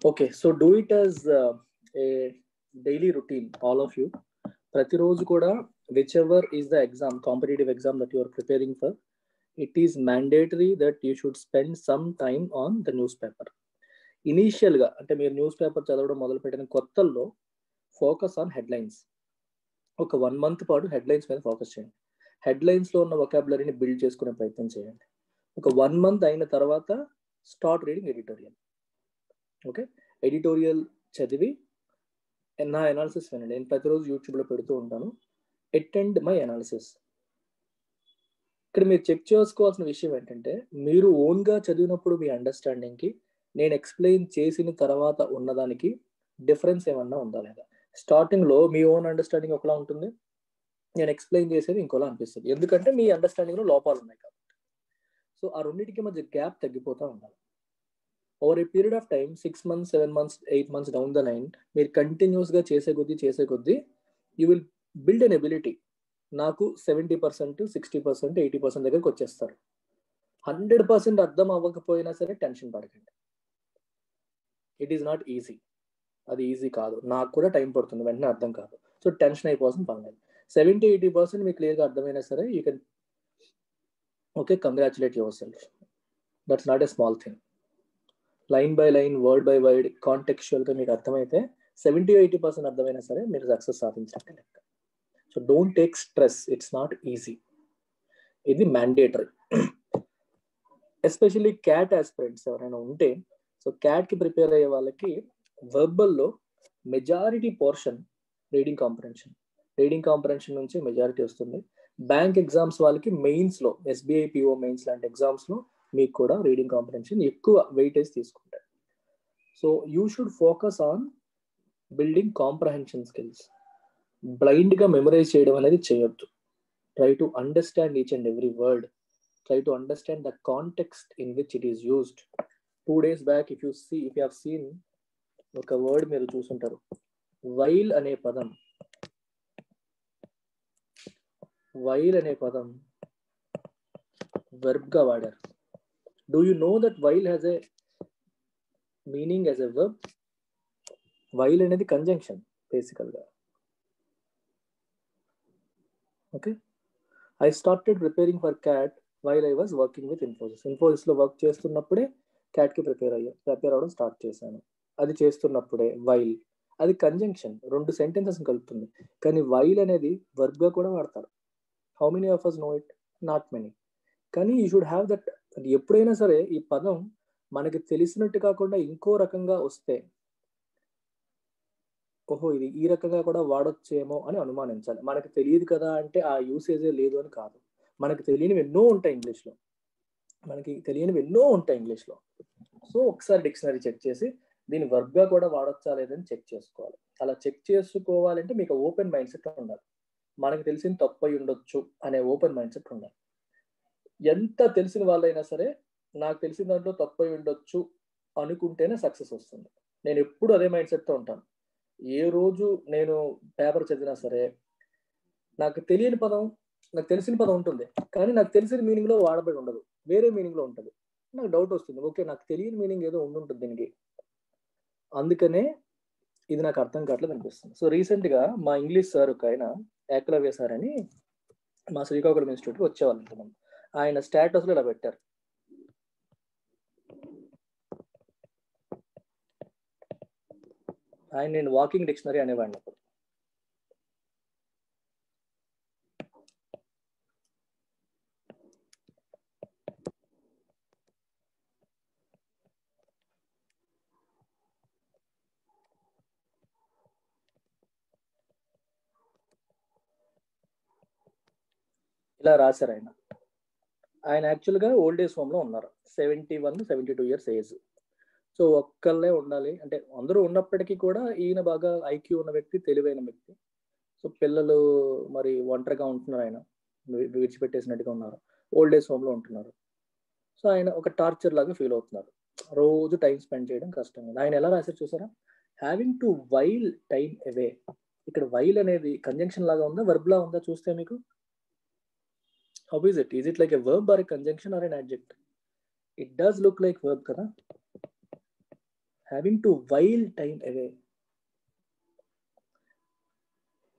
Okay, so do it as a daily routine, all of you. ప్రతిరోజు కూడా whichever is the exam, competitive exam that you are preparing for, it is mandatory that you should spend some time on the newspaper. ఇనీషియల్గా అంటే మీరు news paper చదవడం మొదలుపెట్టిన కొత్తల్లో focus on headlines. ఒక 1 month పాటు headlines మీద focus చేయండి. హెడ్లైన్స్లో ఉన్న వొకాబులరీని బిల్డ్ చేసుకునే ప్రయత్నం చేయండి. ఒక 1 month అయిన తర్వాత start reading editorial. Okay, editorial చదివి నా అనాలిసిస్ వినండి. నేను ప్రతిరోజు యూట్యూబ్లో పెడుతూ ఉంటాను. Attend my analysis. ఇక్కడ మీరు చెక్ చేసుకోవాల్సిన విషయం ఏంటంటే, మీరు ఓన్గా చదివినప్పుడు మీ అండర్స్టాండింగ్కి నేను ఎక్స్ప్లెయిన్ చేసిన తర్వాత ఉన్నదానికి డిఫరెన్స్ ఏమన్నా ఉందా లేదా. స్టార్టింగ్లో మీ ఓన్ అండర్స్టాండింగ్ ఒకలా ఉంటుంది, నేను ఎక్స్ప్లెయిన్ చేసేది ఇంకోలా అనిపిస్తుంది. ఎందుకంటే మీ అండర్స్టాండింగ్లో లోపాలు ఉన్నాయి కాబట్టి. సో ఆ రెండింటికి మధ్య గ్యాప్ తగ్గిపోతూ ఉండాలి. Over a period of time 6 months, 7 months, 8 months down the line మీరు కంటిన్యూస్గా చేసే కొద్దీ you will build an ability. నాకు 70%, 60%, 80% దగ్గరికి వచ్చేస్తారు. 100% అర్థం అవ్వకపోయినా సరే టెన్షన్ పడకండి. It is not easy. అది ఈజీ కాదు, నాకు కూడా టైం పడుతుంది, వెంటనే అర్థం కాదు. సో టెన్షన్ అయిపోతుంది పర్లేదు. 70-80% మీకు క్లియర్గా అర్థమైనా సరే you can okay congratulate yourself. That's not a small thing. Line by line, word by word, కాంటెక్చువల్గా మీకు అర్థమైతే 70-80% అర్థమైనా సరే మీరు సక్సెస్ సాధించినట్టే లెక్క. So don't take stress, it's not easy. ఇది మ్యాండేటరీ. ఎస్పెషల్లీ క్యాట్ ఆస్పిరెంట్స్ ఎవరైనా ఉంటే, సో క్యాట్కి ప్రిపేర్ అయ్యే వాళ్ళకి వెర్బల్లో మెజారిటీ పోర్షన్ రీడింగ్ కాంప్రహెన్షన్ నుంచి మెజారిటీ వస్తుంది. బ్యాంక్ ఎగ్జామ్స్ వాళ్ళకి మెయిన్స్లో, ఎస్బీఐ పిఓ మెయిన్స్ లాంటి ఎగ్జామ్స్లో మీకు కూడా రీడింగ్ కాంప్రహెన్షన్ ఎక్కువ వెయిటేజ్ తీసుకుంటారు. So you should focus on building comprehension skills. బ్లైండ్గా మెమరైజ్ చేయడం అనేది చేయొద్దు. Try to understand each and every word. Try to understand the context in which it is used. 2 days back if you have seen ఒక word మీరు చూసుంటారు, while అనే పదం వెర్బ్గా వాడారు. Do you know that while has a meaning as a verb? While అనేది conjunction basically. Okay, I started preparing for CAT while I was working with Infosys లో work చేస్తున్నప్పుడే CAT కి prepare అవ్వడం start చేశాను. అది చేస్తున్నప్పుడే while, అది conjunction, 2 sentences కలుపుతుంది. కానీ while అనేది వర్బ్గా కూడా వాడతారు. How many of us know it? Not many. కానీ యూ షుడ్ హ్యావ్ దట్. ఎప్పుడైనా సరే ఈ పదం మనకి తెలిసినట్టు కాకుండా ఇంకో రకంగా వస్తే, ఓహో ఇది ఈ రకంగా కూడా వాడొచ్చేమో అని అనుమానించాలి. మనకు తెలియదు కదా అంటే ఆ యూసేజే లేదు అని కాదు. మనకు తెలియనివి ఎన్నో ఉంటాయి ఇంగ్లీష్లో. సో ఒకసారి డిక్షనరీ చెక్ చేసి దీన్ని వర్బ్గా కూడా వాడొచ్చా లేదని చెక్ చేసుకోవాలి. అలా చెక్ చేసుకోవాలంటే మీకు ఓపెన్ మైండ్ సెట్ ఉండాలి. మనకు తెలిసిన తప్పు అయి ఉండొచ్చు అనే ఓపెన్ మైండ్ సెట్ ఉండాలి. ఎంత తెలిసిన వాళ్ళైనా సరే నాకు తెలిసిన దాంట్లో తప్పు అయి ఉండొచ్చు అనుకుంటేనే సక్సెస్ వస్తుంది. నేను ఎప్పుడు అదే మైండ్ సెట్తో ఉంటాను. ఏ రోజు నేను పేపర్ చదివినా సరే నాకు తెలియని పదం, నాకు తెలిసిన పదం ఉంటుంది, కానీ నాకు తెలిసిన మీనింగ్లో వాడబడి ఉండదు, వేరే మీనింగ్లో ఉంటుంది. నాకు డౌట్ వస్తుంది, ఓకే నాకు తెలియని మీనింగ్ ఏదో ఉండుంటుంది దీనికి, అందుకనే ఇది నాకు అర్థం కావట్లేదు అనిపిస్తుంది. సో రీసెంట్గా మా ఇంగ్లీష్ సార్ ఒక ఆయన, ఏకలవ్య సార్ అని, మా శ్రీకాకుళం ఇన్స్టిట్యూట్కి వచ్చేవాళ్ళు ఇంతమంది. ఆయన స్టేటస్లో ఇలా పెట్టారు, ఆయన నేను వాకింగ్ డిక్షనరీ అనేవాడిని. ఇలా రాశారు ఆయన యాక్చువల్గా ఓల్డ్ ఏజ్ హోమ్లో ఉన్నారు. 71-72 years ఏజ్. సో ఒక్కళ్ళే ఉండాలి అంటే అందరూ ఉన్నప్పటికీ కూడా ఈయన బాగా ఐక్యూ ఉన్న వ్యక్తి, తెలివైన వ్యక్తి. సో పిల్లలు మరి ఒంటరిగా ఉంటున్నారు, ఆయన విడిచిపెట్టేసినట్టుగా ఉన్నారు, ఓల్డ్ ఏజ్ హోమ్లో ఉంటున్నారు. సో ఆయన ఒక టార్చర్ లాగా ఫీల్ అవుతున్నారు, రోజు టైం స్పెండ్ చేయడం కష్టం. ఆయన ఎలా రాశారు చూసారా, హ్యావింగ్ టు వైల్ టైం అవే. ఇక్కడ వైల్ అనేది కంజంక్షన్ లాగా ఉందా, వర్బ్ లా ఉందా చూస్తే మీకు? How is it? Is it like a verb or a conjunction or an adjective? It does look like verb kada. Having to while time away.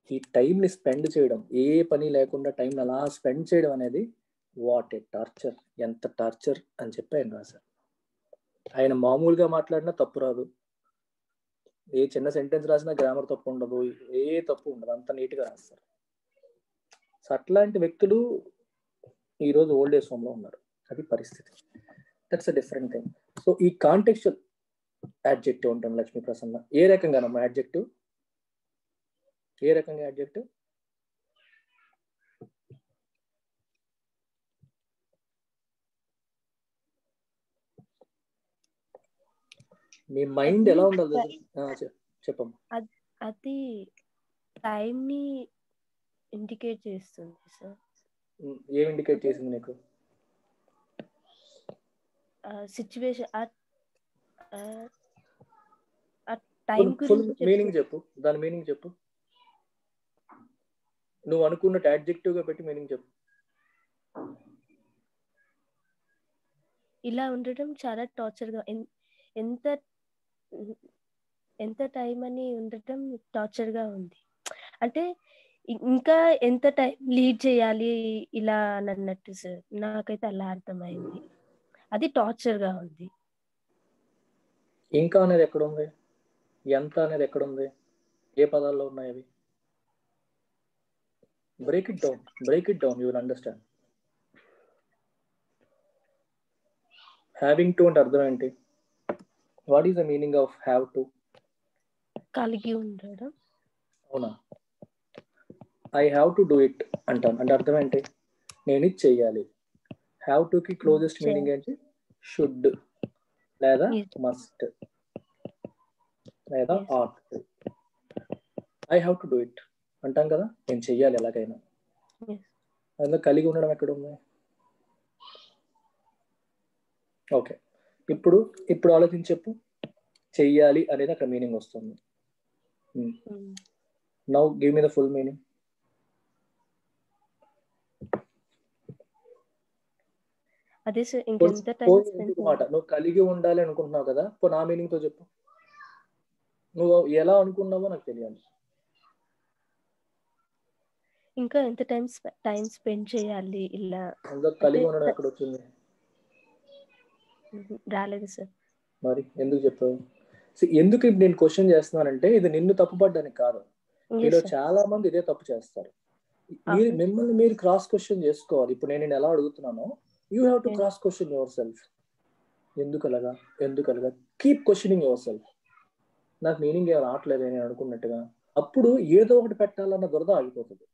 ఈ టైంని spend చేయడం, ఏ పని లేకుండా టైంని అలా స్పెండ్ చేయడం అనేది వాట్ ఏ టార్చర్, ఎంత టార్చర్ అని చెప్పి ఆయన రాశారు. ఆయన మామూలుగా మాట్లాడినా తప్పు రాదు, ఏ చిన్న సెంటెన్స్ రాసినా గ్రామర్ తప్పు ఉండదు, ఏ తప్పు ఉండదు, అంత నీట్గా రాస్తారు. సో అట్లాంటి వ్యక్తులు ఈరోజు ఓల్డ్ ఏజ్ హోమ్లో ఉన్నారు. అది పరిస్థితి. That's a different thing. So ఈ కాంటెక్చువల్ యాడ్జెక్టివ్ ఉంటుంది లక్ష్మీ ప్రసన్న. ఏ రకంగానమ్మా యాడ్జెక్టివ్? ఏ రకంగా యాడ్జెక్టివ్? మీ మైండ్ ఎలా ఉండాలి చెప్పమ్మా. అది టైం ని ఇండికేట్ చేస్తుంది సార్. ఏం ఇండికేట్ చేసింది నీకు? సిచ్యువేషన్, టైం గురించి మీనింగ్ చెప్పు, దాని మీనింగ్ చెప్పు. నువ్వు అనుకున్నట్టు యాడ్జెక్టివ్ గా పెట్టి మీనింగ్ చెప్పు. ఇలా ఉండటం చాలా టార్చర్ గా, ఎంత టైం అని ఉండటం టార్చర్ గా ఉంది. అంటే ఇంకా ఎంత టైం లీడ్ చేయాలి ఇలా అని అన్నట్టు సార్. నాకైతే అలా అర్థమైంది. అది టార్చర్ గా ఉంది. ఇంకా అనేది ఎక్కడ ఉంది? ఎంత అనేది ఎక్కడ ఉంది? ఏ పదాల్లో ఉన్నాయి అవి? Break it down, you will understand. Having to అంటే అర్థం ఏంటి? What is the meaning of have to? కలిగి ఉండడం. అవునా? I have to do it అంటాను అంటే అర్థం ఏంటి? నేను ఇది చెయ్యాలి. హ్యావ్ టు కి క్లోజెస్ట్ మీనింగ్ ఏంటి? షుడ్ లేదా మస్ట్ లేదా ought. I have to do it అంటాం కదా, నేను చెయ్యాలి ఎలాగైనా. అందులో కలిగి ఉండడం ఎక్కడ ఉంది? ఓకే, ఇప్పుడు ఆలోచించి చెప్పు. చెయ్యాలి అనేది అక్కడ మీనింగ్ వస్తుంది. Now give me the full meaning. అదే సార్, ఇంకెంత టైం స్పెండ్ మాట నువ్వు కలిగి ఉండాలి అనుకుంటున్నావు కదా, నా మీనింగ్ తో చెప్పు. నువ్వు ఎలా అనుకున్నావో నాకు తెలియాలి. ఇంకా ఎంత టైం స్పెండ్ చేయాలి ఇలా. కలిగి ఉండడం ఎక్కడ వచ్చింది? రాలేదు సార్. మరి ఎందుకు చెప్పావు? ఎందుకు ఇప్పుడు నేను క్వశ్చన్ చేస్తున్నానంటే ఇది నిన్ను తప్పుపడ్డానికి కాదు. మీలో చాలా మంది ఇదే తప్పు చేస్తారు. మిమ్మల్ని మీరు క్రాస్ క్వశ్చన్ చేసుకోవాలి. ఇప్పుడు నేను ఎలా అడుగుతున్నానో you have to cross question yourself. ఎందుకు అలాగా? Keep questioning yourself. నాకు మీనింగ్ ఏం రావట్లేదు నేను అనుకున్నట్టుగా, అప్పుడు ఏదో ఒకటి పెట్టాలన్న దురద ఆగిపోతుంది.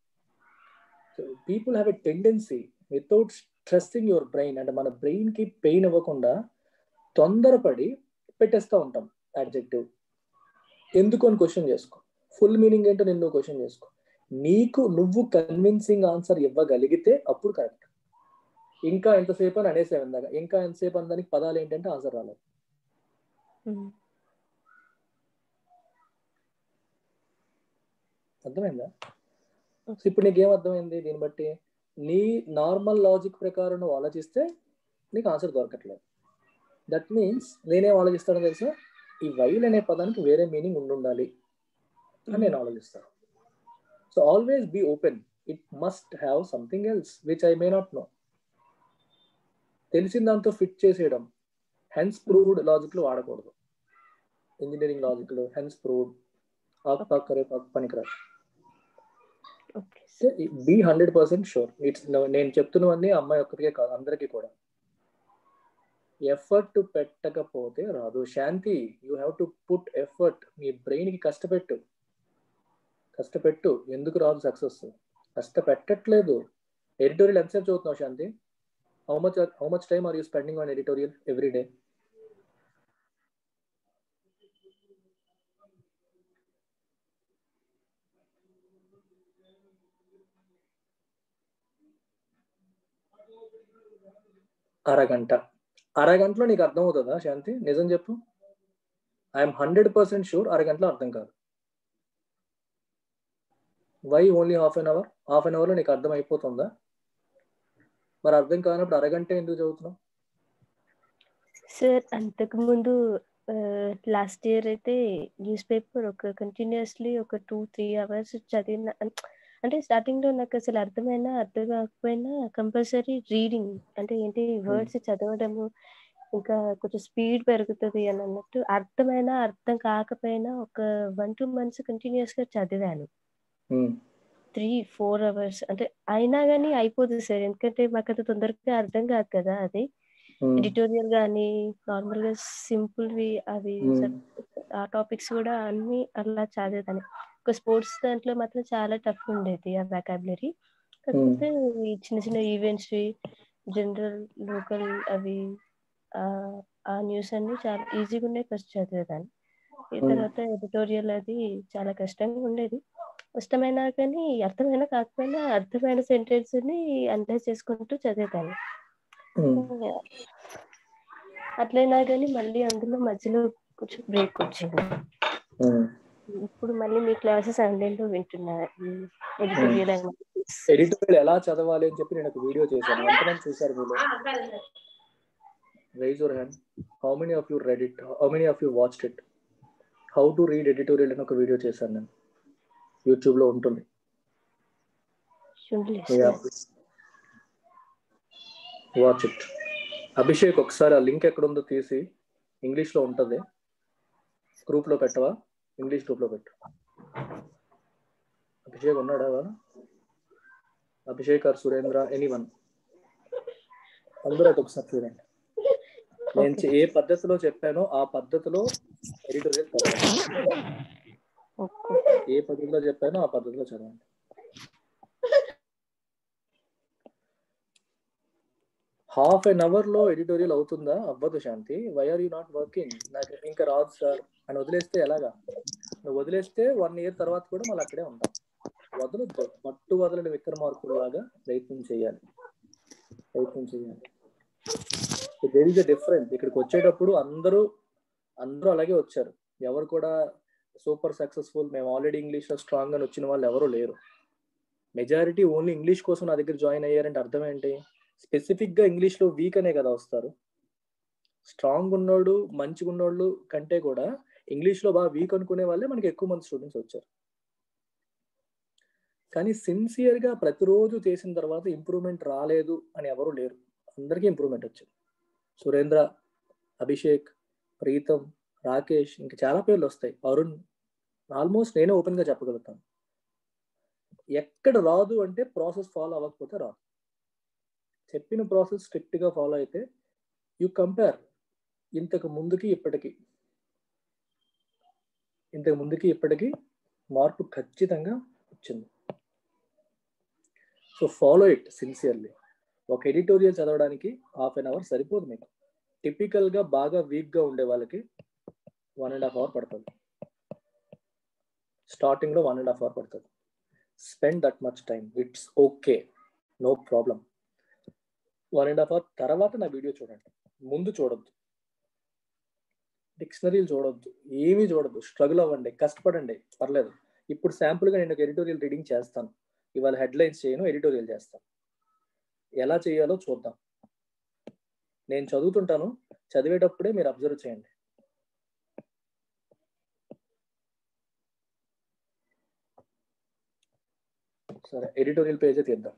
So people have a tendency without stressing your brain, అంటే మన బ్రెయిన్ కి పెయిన్ ఇవ్వకుండా తొందరపడి పెట్టేస్తూ ఉంటాం యాడ్జెక్టివ్. ఎందుకు అని క్వశ్చన్ చేసుకో. ఫుల్ మీనింగ్ ఏంటో నిన్ను క్వశ్చన్ చేసుకో. నీకు నువ్వు కన్విన్సింగ్ ఆన్సర్ ఇవ్వగలిగితే అప్పుడు కరెక్ట్. ఇంకా ఎంతసేపు అని అనేసేవి ఇందాక. ఇంకా ఎంతసేపు అనడానికి పదాలు ఏంటంటే ఆన్సర్ రాలేదు. అర్థమైందా? ఇప్పుడు నీకేం అర్థమైంది? దీన్ని బట్టి నీ నార్మల్ లాజిక్ ప్రకారం నువ్వు ఆలోచిస్తే నీకు ఆన్సర్ దొరకట్లేదు. దట్ మీన్స్ నేనేం ఆలోచిస్తానో తెలుసా, ఈ వైల్ అనే పదానికి వేరే మీనింగ్ ఉండాలి అని నేను ఆలోచిస్తాను. So always be open, it must have something else which I may not know. తెలిసిన దాంతో ఫిట్ చేసేయడం, హెన్స్ ప్రూవ్డ్ లాజిక్లు వాడకూడదు. ఇంజనీరింగ్ లాజిక్లు హెన్స్ ప్రూవ్డ్ పనికిరాదు. Be 100% sure. నేను చెప్తున్నవన్నీ అమ్మాయి ఒక్కరికే కాదు, అందరికీ కూడా. ఎఫర్ట్ పెట్టకపోతే రాదు. Shanti, you have to put effort. మీ బ్రెయిన్కి కష్టపెట్టు. ఎందుకు రాదు సక్సెస్? కష్టపెట్టట్లేదు. ఎడిటోరియల్ ఎంతసేపు చదువుతున్నావు Shanti? How much time are you spending on editorial every day? అరగంటలో నీకు అర్థం అవుతుందా శాంతి? నిజం చెప్పు. ఐఎమ్ 100% షూర్ అరగంటలో అర్థం కాదు. Why only half an hour? Half an అవర్లో నీకు అర్థం అయిపోతుందా? మరి అర్థం కానప్పుడు అరగంట ఎందుకు చదువుతున్నావు? సార్ అంతకు ముందు లాస్ట్ ఇయర్ అయితే న్యూస్ పేపర్ కంటిన్యూస్లీ ఒక 2-3 అవర్స్ చదివిన. అంటే స్టార్టింగ్ లో నాకు అసలు అర్థం కాకపోయినా కంపల్సరీ రీడింగ్ అంటే ఏంటి వర్డ్స్ చదవడము, ఇంకా కొంచెం స్పీడ్ పెరుగుతుంది అని అన్నట్టు. అర్థం కాకపోయినా ఒక 1-2 months కంటిన్యూస్ గా చదివాను. 3-4 అవర్స్ అంటే అయినా కానీ అయిపోతుంది సార్, ఎందుకంటే మాకు అంత తొందరగా అర్థం కాదు కదా. అది ఎడిటోరియల్ కానీ నార్మల్ గా సింపుల్వి అవి ఆ టాపిక్స్ కూడా అన్ని అలా చదివేదాన్ని. ఒక స్పోర్ట్స్ దాంట్లో మాత్రం చాలా టఫ్ ఉండేది ఆ వ్యాకాబులరీ. కాకపోతే ఈ చిన్న చిన్న ఈవెంట్స్, జనరల్ లోకల్ అవి ఆ న్యూస్ అన్ని చాలా ఈజీగా ఉండే ఫస్ట్ చదివేదాన్ని. ఈ తర్వాత ఎడిటోరియల్ అది చాలా కష్టంగా ఉండేది. కష్టమైనా కానీ అర్థమైనా కాకపోయినా అర్థమైన సెంటెన్స్ ని అనలైజ్ చేసుకుంటూ చదివేదాన్ని. అట్లయినా కానీ మళ్ళీ అందులో మధ్యలో కొంచెం బ్రేక్ వచ్చింది. ఇప్పుడు మళ్ళీ మీ క్లాసెస్ ఆన్లైన్లో వింటున్నా. ఎడిటోరియల్ ఎలా చదవాలి అని చెప్పి నేను ఒక వీడియో చేశాను. ఎంతమంది చూసారు మీలో? Rise your hand. How many of you read it? How many of you watched it? How to read editorial అని ఒక వీడియో చేశాను నేను. యూట్యూబ్ లో ఉంటుంది. Watch it. అభిషేక్ ఒకసారి ఆ లింక్ ఎక్కడుందో తీసి ఇంగ్లీష్ లో ఉంటుంది, గ్రూప్ లో పెట్టవా? ఇంగ్లీష్ గ్రూప్ లో పెట్టు. అభిషేక్ ఉన్నాడా? అభిషేక్ ఆర్ సురేంద్ర, ఎనీవన్, అందరూ అది ఒకసారి చూడండి. నేను ఏ పద్ధతిలో చెప్పానో ఆ పద్ధతిలో ఎడిటోరియల్ చదవండి. ఏ పద్ధతిలో చెప్పానో ఆ పద్ధతిలో చదవండి. హాఫ్ అన్ అవర్ లో ఎడిటోరియల్ అవుతుందా? అవ్వదు Shanti. Why are you not working? నాకు ఇంకా రాదు సార్ అని వదిలేస్తే ఎలాగా? నువ్వు వదిలేస్తే 1 year తర్వాత కూడా మళ్ళీ అక్కడే ఉంటాం. వదలొద్దు. పట్టు వదలని విక్రమార్కుల్లాగా ప్రయత్నం చేయాలి. There is a difference. ఇక్కడికి వచ్చేటప్పుడు అందరూ అలాగే వచ్చారు. ఎవరు కూడా సూపర్ సక్సెస్ఫుల్, మేము ఆల్రెడీ ఇంగ్లీష్ లో స్ట్రాంగ్ అని వచ్చిన వాళ్ళు ఎవరు లేరు. మెజారిటీ ఓన్లీ ఇంగ్లీష్ కోసం నా దగ్గర జాయిన్ అయ్యారంటే అర్థం ఏంటి? స్పెసిఫిక్ గా ఇంగ్లీష్ లో వీక్ అనే కదా వస్తారు. స్ట్రాంగ్ ఉన్నోడు, మంచిగా ఉన్నోళ్ళు కంటే కూడా ఇంగ్లీష్ లో బాగా వీక్ అనుకునే వాళ్ళే మనకి ఎక్కువ మంది స్టూడెంట్స్ వచ్చారు. కానీ సిన్సియర్ గా ప్రతిరోజు చేసిన తర్వాత ఇంప్రూవ్మెంట్ రాలేదు అని ఎవరు లేరు. అందరికీ ఇంప్రూవ్మెంట్ వచ్చింది. సురేంద్ర, అభిషేక్, ప్రీతం, రాకేష్, ఇంకా చాలా పేర్లు వస్తాయి, అరుణ్, ఆల్మోస్ట్ నేనే ఓపెన్ గా చెప్పగలుగుతాను. ఎక్కడ రాదు అంటే ప్రాసెస్ ఫాలో అవ్వకపోతే రాదు. చెప్పిన ప్రాసెస్ స్ట్రిక్ట్ గా ఫాలో అయితే యు కంపేర్ ఇంతకు ముందుకి ఇప్పటికి మార్పు ఖచ్చితంగా వచ్చింది. So follow it sincerely. ఒక ఎడిటోరియల్ చదవడానికి హాఫ్ అన్ అవర్ సరిపోదు మీకు. టిపికల్ గా బాగా వీక్ గా ఉండే వాళ్ళకి 1.5 hour పడుతుంది. స్టార్టింగ్ లో 1.5 hour పడుతుంది. Spend that much time, it's okay, no problem. 1.5 hour తర్వాత నా వీడియో చూడండి. ముందు చూడొద్దు, డిక్షనరీలు చూడొద్దు, ఏమీ చూడొద్దు. స్ట్రగుల్ అవ్వండి, కష్టపడండి, పర్లేదు. ఇప్పుడు శాంపుల్గా నేను ఒక ఎడిటోరియల్ రీడింగ్ చేస్తాను. ఇవాళ హెడ్లైన్స్ చేయను, ఎడిటోరియల్ చేస్తాను. ఎలా చేయాలో చూద్దాం. నేను చదువుతుంటాను, చదివేటప్పుడే మీరు అబ్జర్వ్ చేయండి. సరే, ఎడిటోరియల్ పేజే తీద్దాం.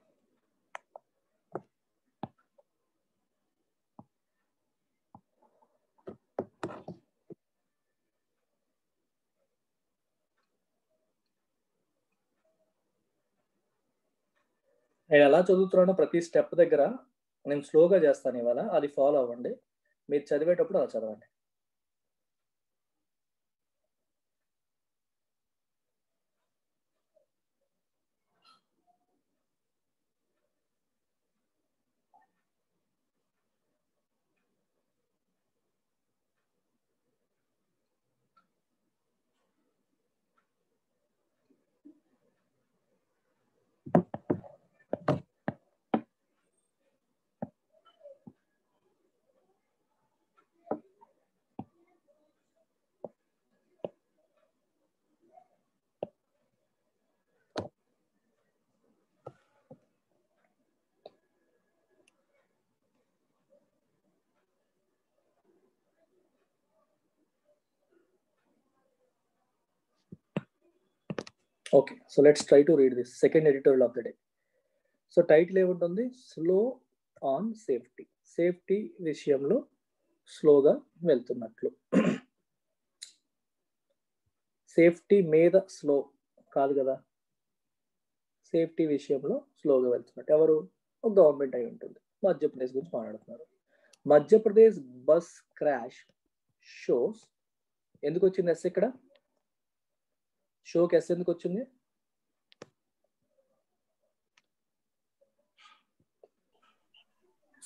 నేను ఎలా చదువుతున్నానో ప్రతి స్టెప్ దగ్గర నేను స్లోగా చేస్తాను ఇవాళ, అది ఫాలో అవ్వండి. మీరు చదివేటప్పుడు అలా చదవండి. Okay, so let's try to read this second editorial of the day. So title ఏముంటుంది? Slow on safety. సేఫ్టీ విషయంలో స్లోగా వెళ్తున్నట్లు. సేఫ్టీ మీద స్లో కాదు కదా, సేఫ్టీ విషయంలో స్లోగా వెళ్తున్నట్టు. ఎవరు? గవర్నమెంట్ అయి ఉంటుంది. మధ్యప్రదేశ్ గురించి మాట్లాడుతున్నారు. Madhya Pradesh bus crash shows. ఎందుకు వచ్చింది ఎస్ ఇక్కడ? షోకి ఎస్ ఎందుకు వచ్చింది?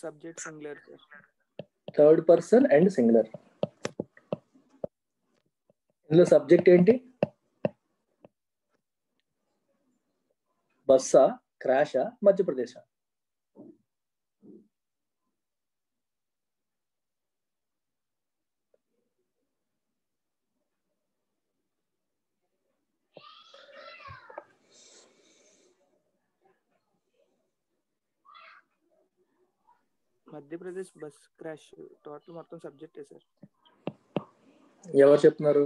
Subject singular, third person and singular. ఇందులో సబ్జెక్ట్ ఏంటి? బస్సా, క్రాషా, మధ్యప్రదేశా? Madhya Pradesh bus crash. టోటల్ మొత్తం సబ్జెక్టే సార్. ఎవరు చెప్తున్నారు?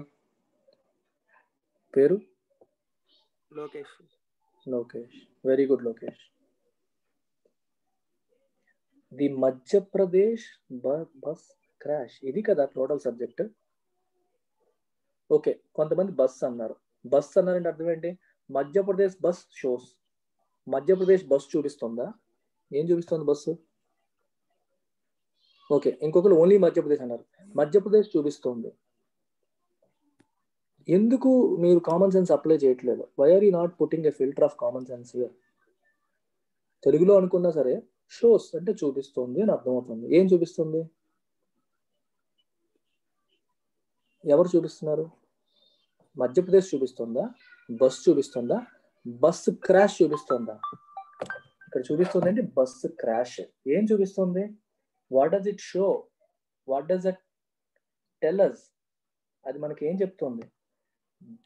పేరు? Lokesh. Lokesh, very good Lokesh. The Madhya Pradesh bus crash, ఇది కదా టోటల్ సబ్జెక్ట్. ఓకే, కొంతమంది బస్ అన్నారు. బస్ అన్నారంటే అర్థం ఏంటి? Madhya Pradesh bus shows. Madhya Pradesh bus చూపిస్తుందా? ఏం చూపిస్తుంది బస్సు? ఓకే, ఇంకొకరు ఓన్లీ మధ్యప్రదేశ్ అన్నారు. మధ్యప్రదేశ్ చూపిస్తుంది. ఎందుకు మీరు కామన్ సెన్స్ అప్లై చేయట్లేదు? Why are you not putting a filter of common sense here? తెలుగులో అనుకున్నా సరే షోస్ అంటే చూపిస్తుంది అని అర్థమవుతుంది. ఏం చూపిస్తుంది? ఎవరు చూపిస్తున్నారు? మధ్యప్రదేశ్ చూపిస్తుందా? బస్ చూపిస్తుందా? బస్ క్రాష్ చూపిస్తుందా? ఇక్కడ చూపిస్తుంది ఏంటి? Bus crash. ఏం చూపిస్తుంది? What does it show? What does it tell us? అది మనకి ఏం చెప్తుంది?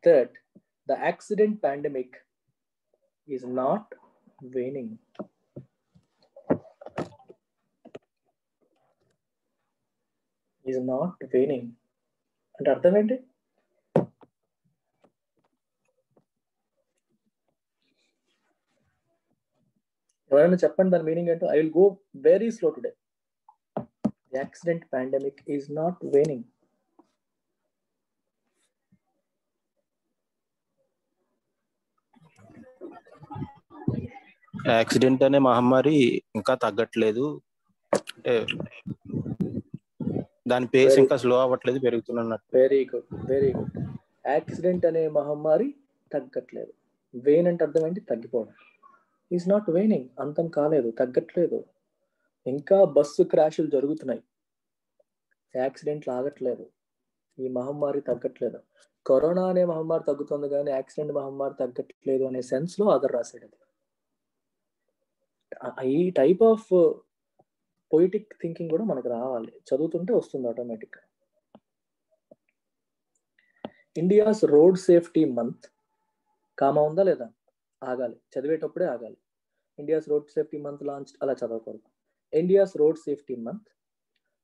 That the accident pandemic is not waning. Is not waning అంటే అర్థం ఏంటి? ఎవరైనా చెప్పండి దాని మీనింగ్ ఏంటో. I will go very slow today. The accident pandemic is not waning. Accident అనే మహమ్మారి ఇంకా తగ్గట్లేదు, అంటే దాని పేస్ ఇంకా స్లో అవ్వట్లేదు, పెరుగుతున్నట్టు. Very good, very good. Accident అనే మహమ్మారి తగ్గట్లేదు. వెయిన్ అంటే అర్థం ఏంటి? తగ్గిపోవడం. ఈజ్ నాట్ వెయినింగ్, అంతం కాలేదు, తగ్గట్లేదు. ఇంకా బస్సు క్రాషులు జరుగుతున్నాయి, యాక్సిడెంట్లు ఆగట్లేదు, ఈ మహమ్మారి తగ్గట్లేదు. కరోనా అనే మహమ్మారి తగ్గుతుంది కానీ యాక్సిడెంట్ మహమ్మారి తగ్గట్లేదు అనే సెన్స్ లో ఆదర్ రాశాడు. ఈ టైప్ ఆఫ్ పొయిటిక్ థింకింగ్ కూడా మనకు రావాలి, చదువుతుంటే వస్తుంది ఆటోమేటిక్గా. India's road safety month, comma ఉందా లేదా? ఆగాలి, చదివేటప్పుడే ఆగాలి. India's road safety month launch, అలా చదవకూడదు. India's road safety month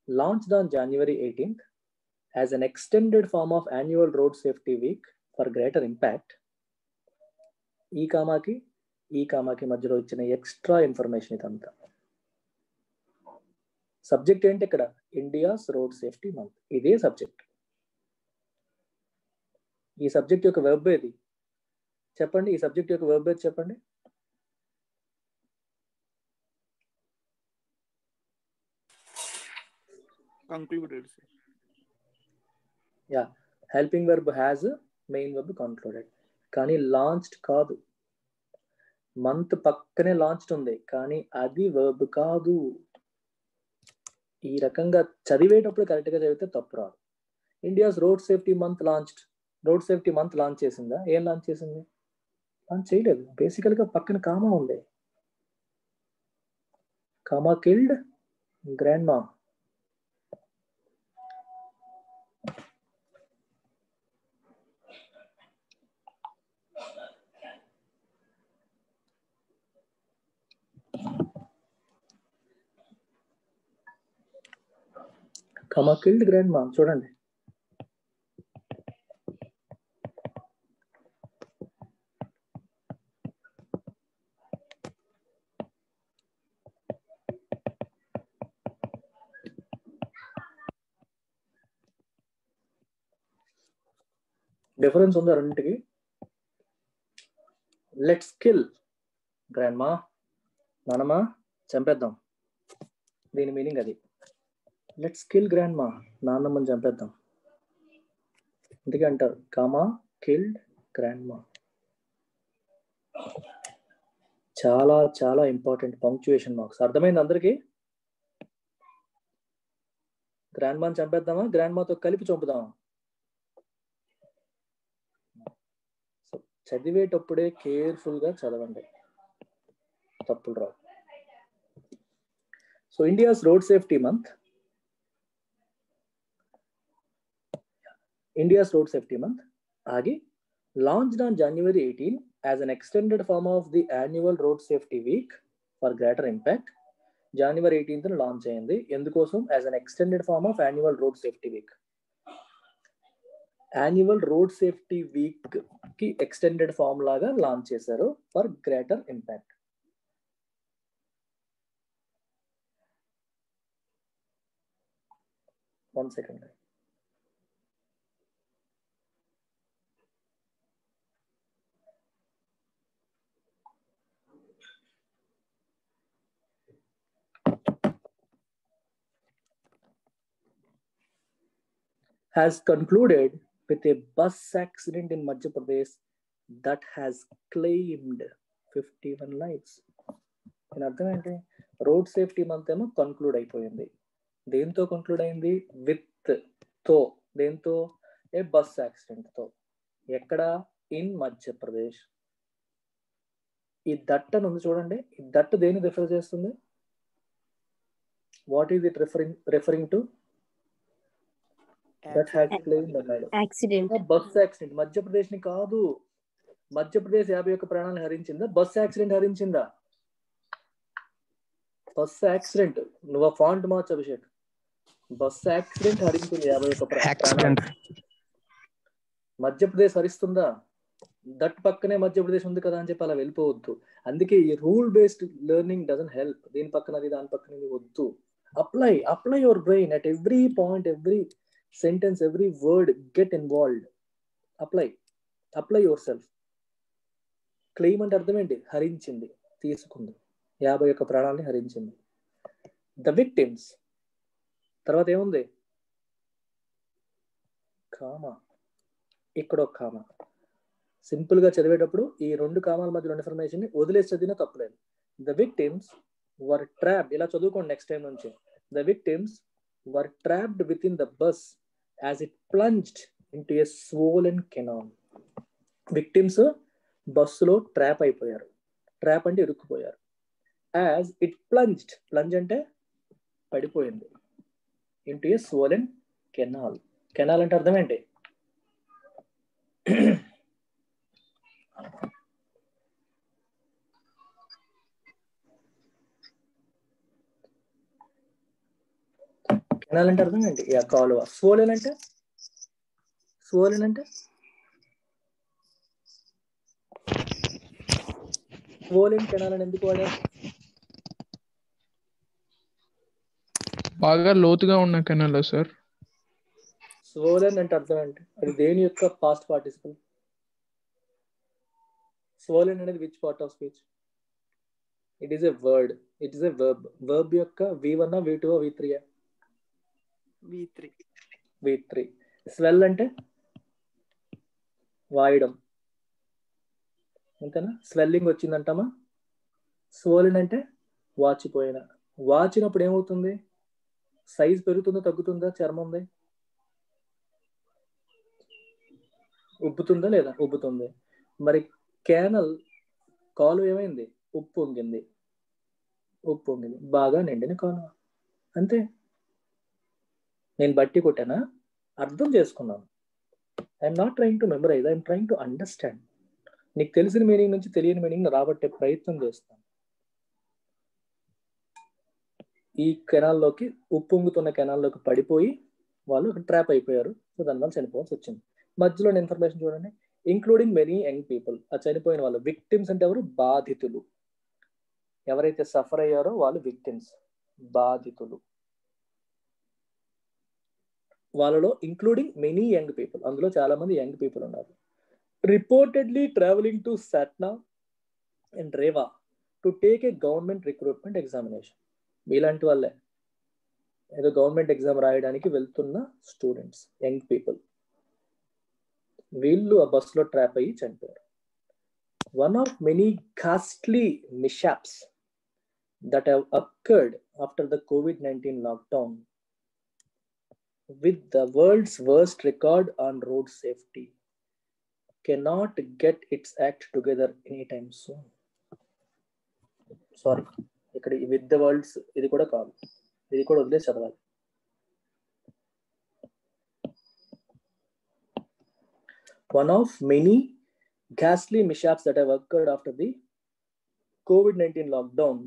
launched on January 18th as an extended form of annual road safety week for greater impact. ఈ కామాకి మధ్యలో ఇచ్చిన ఎక్స్ట్రా ఇన్ఫర్మేషన్ ఇదంతా. సబ్జెక్ట్ ఏంటి ఇక్కడ? ఇండియాస్ రోడ్ సేఫ్టీ మంత్, ఇదే subject. ఈ సబ్జెక్ట్ యొక్క వెర్బ్ ఏది చెప్పండి? ఈ సబ్జెక్ట్ యొక్క వెర్బ్ ఏది చెప్పండి? concluded. Yeah, helping verb has main verb concluded. కానీ లాంచ్డ్ కాదు. మంత్ పక్కనే లాంచ్డ్ ఉంది కానీ అది వెర్బ్ కాదు. ఈ రకంగా చదివేటప్పుడు కరెక్ట్గా చదివితే తప్పు రాదు. India's road safety month launched, road safety month launch చేసిందా? ఏం లాంచ్ చేసింది? లాంచ్ చేయలేదు. బేసికల్గా పక్కన కామా ఉంది. కామా కిల్డ్ గ్రాండ్ మా. కామా కిల్డ్ గ్రాండ్ మా చూడండి. డిఫరెన్స్ ఉందా రెండింటికి? లెట్స్ కిల్ గ్రాండ్ మా, నానమ్మా చంపేద్దాం, దీని మీనింగ్ అది. లెట్స్ కిల్ గ్రాండ్ మా, నాన్నమ్మని చంపేద్దాం. అందుకే అంటారు కామా కిల్డ్ గ్రాండ్ మా. చాలా చాలా ఇంపార్టెంట్ పంక్చుయేషన్ మార్క్స్. అర్థమైంది అందరికీ? గ్రాండ్ మాని చంపేద్దామా, గ్రాండ్ మాతో కలిపి చంపుదామా? సో చదివేటప్పుడే కేర్ఫుల్గా చదవండి, తప్పులు రావు. So India's road safety month, ఆగి launched on January 18 as an extended form of the annual road safety week for greater impact. January 18th launch అయింది. ఎందుకోసం? As an extended form of annual road safety week. Annual road safety week కి extended form లాగా launch చేశారు for greater impact. One second. has concluded with a bus accident in Madhya Pradesh that has claimed 51 lives. దీని అర్థం ఏంటి? Road safety month ఏమో conclude అయిపోయింది. దేంతో conclude అయింది? విత్ తో. దేంతో? ఏ బస్ యాక్సిడెంట్ తో. ఎక్కడ? ఇన్ మధ్యప్రదేశ్. ఈ దట్ అని ఉంది చూడండి, ఈ దట్ దేని రిఫర్ చేస్తుంది? What is it referring to? That has claimed accident. Bus accident. Madhya Pradesh ని కాదు, మధ్యప్రదేశ్ 51 ప్రాణాలను హరించిందా, బస్ యాక్సిడెంట్ హరించిందా? Bus accident. నువ్వు ఆ ఫాంట్ మార్చు అభిషేక్. బస్ యాక్సిడెంట్ హరించింది 51 ప్రాణాలు. మధ్యప్రదేశ్ హరిస్తుందా? దట్ పక్కనే మధ్యప్రదేశ్ ఉంది కదా అని చెప్పి అలా వెళ్ళిపోవద్దు. అందుకే ఈ rule based learning doesn't help. దీని పక్కన అది, దాని పక్కన ఇది వద్దు. Apply your brain at every point, every sentence, every word, get involved. apply yourself. Claim అంటే అర్థం ఏంటి? హరించింది, తీసుకుంది. 51 ప్రాణాలని హరించింది. The victims. తర్వాత ఏముంది? కామా. ఇక్కడ ఒక కామా. సింపుల్ గా చదివేటప్పుడు ఈ 2 కామాల మధ్యలో ఇన్ఫర్మేషన్ వదిలేసి చదివినా తప్పలేదు. The victims were trapped. ఇలా చదువుకోండి నెక్స్ట్ టైం నుంచి. The victims were trapped within the bus as it plunged into a swollen canal. Victims బస్సులో ట్రాప్ అయిపోయారు. ట్రాప్ అంటే ఇరుక్కుపోయారు. as it plunged, plunge అంటే పడిపోయింది. into a swollen canal. Canal అంటే అర్థం ఏంటి? కెనాల్ అంటే అర్థం ఏంటి? కాలువ. స్వోలెన్ అంటే స్వోలెన్ కెనాల్ అని ఎందుకు వాడారు? బాగా లోతుగా ఉన్న కెనాల్ సార్. స్వోలెన్ అంటే అర్థం ఏంటి? అది దేని యొక్క పాస్ట్ పార్టిసిపల్? స్వోలెన్ అనేది which part of speech? It is a word. It is a verb. Verb యొక్క V1 V2 V3? V3. Swell అంటే వాయడం, అంతేనా? స్వెల్లింగ్ వచ్చిందంటామా? స్వోలెన్ అంటే వాచిపోయిన. వాచినప్పుడు ఏమవుతుంది? సైజ్ పెరుగుతుందా తగ్గుతుందా? చర్మంది ఉబ్బుతుందా లేదా? ఉబ్బుతుంది. మరి క్యానల్ కాలు ఏమైంది? ఉప్పొంగింది. బాగా నిండిన కాలువ. అంతే. నేను బట్టి కొట్టానా? అర్థం చేసుకున్నాను. I'm not trying to memorize, I'm trying to understand. నీకు తెలిసిన మీనింగ్ నుంచి తెలియని మీనింగ్ రాబట్టే ప్రయత్నం చేస్తాను. ఈ కెనాల్లోకి, ఉప్పొంగుతున్న కెనాల్లోకి పడిపోయి వాళ్ళు ట్రాప్ అయిపోయారు. సో దానివల్ల చనిపోవాల్సి వచ్చింది. మధ్యలో ఇన్ఫర్మేషన్ చూడండి. Including many young people. ఆ చనిపోయిన వాళ్ళు. విక్టిమ్స్ అంటే ఎవరు? బాధితులు. ఎవరైతే సఫర్ అయ్యారో వాళ్ళు విక్టిమ్స్, బాధితులు. వాళ్ళలో ఇంక్లూడింగ్ మెనీ యంగ్ పీపుల్, అందులో చాలా మంది యంగ్ పీపుల్ ఉన్నారు. Reportedly travelling to Satna and Rewa to take a government recruitment examination. మీలాంటి వాళ్ళే ఏదో గవర్నమెంట్ ఎగ్జామ్ రాయడానికి వెళ్తున్న స్టూడెంట్స్, యంగ్ పీపుల్, వీళ్ళు ఆ బస్సులో ట్రాప్ అయ్యి చనిపోయారు. One of many ghastly mishaps that have occurred after the COVID-19 lockdown, with the world's worst record on road safety, cannot get its act together anytime soon. Sorry, ఇక్కడ with the world's ఇది కూడా కాదు, ఇది కూడా వదిలేసి చదవాలి. One of many ghastly mishaps that have occurred after the COVID-19 lockdown.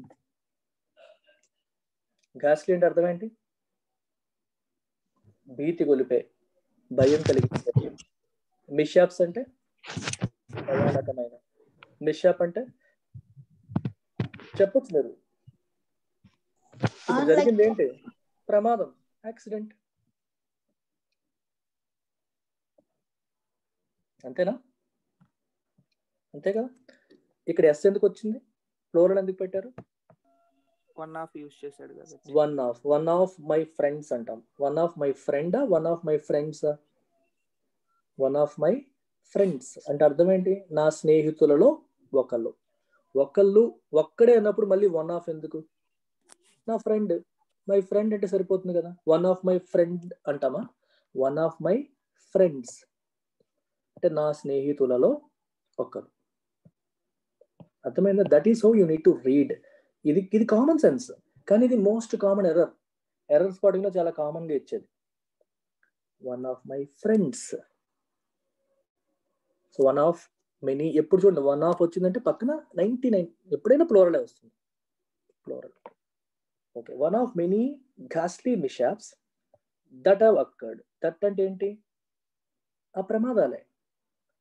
ఘాస్లీ అంటే అర్థం ఏంటి? భీతి గొలిపే, భయం కలిగించే. మిషాప్స్ అంటే భయానకమైన. మిషాప్ అంటే చెప్పొచ్చు మీరు. ఇప్పుడు జరిగింది ఏంటి? ప్రమాదం, యాక్సిడెంట్, అంతేనా? అంతే కదా. ఇక్కడ ఎస్ ఎందుకు వచ్చింది? ఫ్లోరల్ ఎందుకు పెట్టారు? వన్ ఆఫ్ యూజ్ చేశాడు కదా. వన్ ఆఫ్ మై ఫ్రెండ్స్ అంటాం. వన్ ఆఫ్ మై ఫ్రెండా, one of my friends? One of my friends అంటే అర్థం ఏంటి? నా స్నేహితులలో ఒకళ్ళు. ఒక్కడే అన్నప్పుడు మళ్ళీ వన్ ఆఫ్ ఎందుకు? నా ఫ్రెండ్, మై ఫ్రెండ్ అంటే సరిపోతుంది కదా. వన్ ఆఫ్ మై ఫ్రెండ్ అంటామా? వన్ ఆఫ్ మై ఫ్రెండ్స్ అంటే నా స్నేహితులలో ఒకరు. అర్థమైందా? That is how you need to read. ఇది కామన్ సెన్స్, కానీ ఇది మోస్ట్ కామన్ ఎర్రర్ స్పాటింగ్ లో చాలా కామన్ గా ఇచ్చేది. One of my friends. So one of many ఎప్పుడు చూడండి, వన్ ఆఫ్ వచ్చిందంటే పక్కన 99 ఎప్పుడైనా ప్లోరలే వస్తుంది. Plural. Okay. One of many ghastly mishaps that have occurred. That అంటే ఏంటి? ఆ ప్రమాదాలే.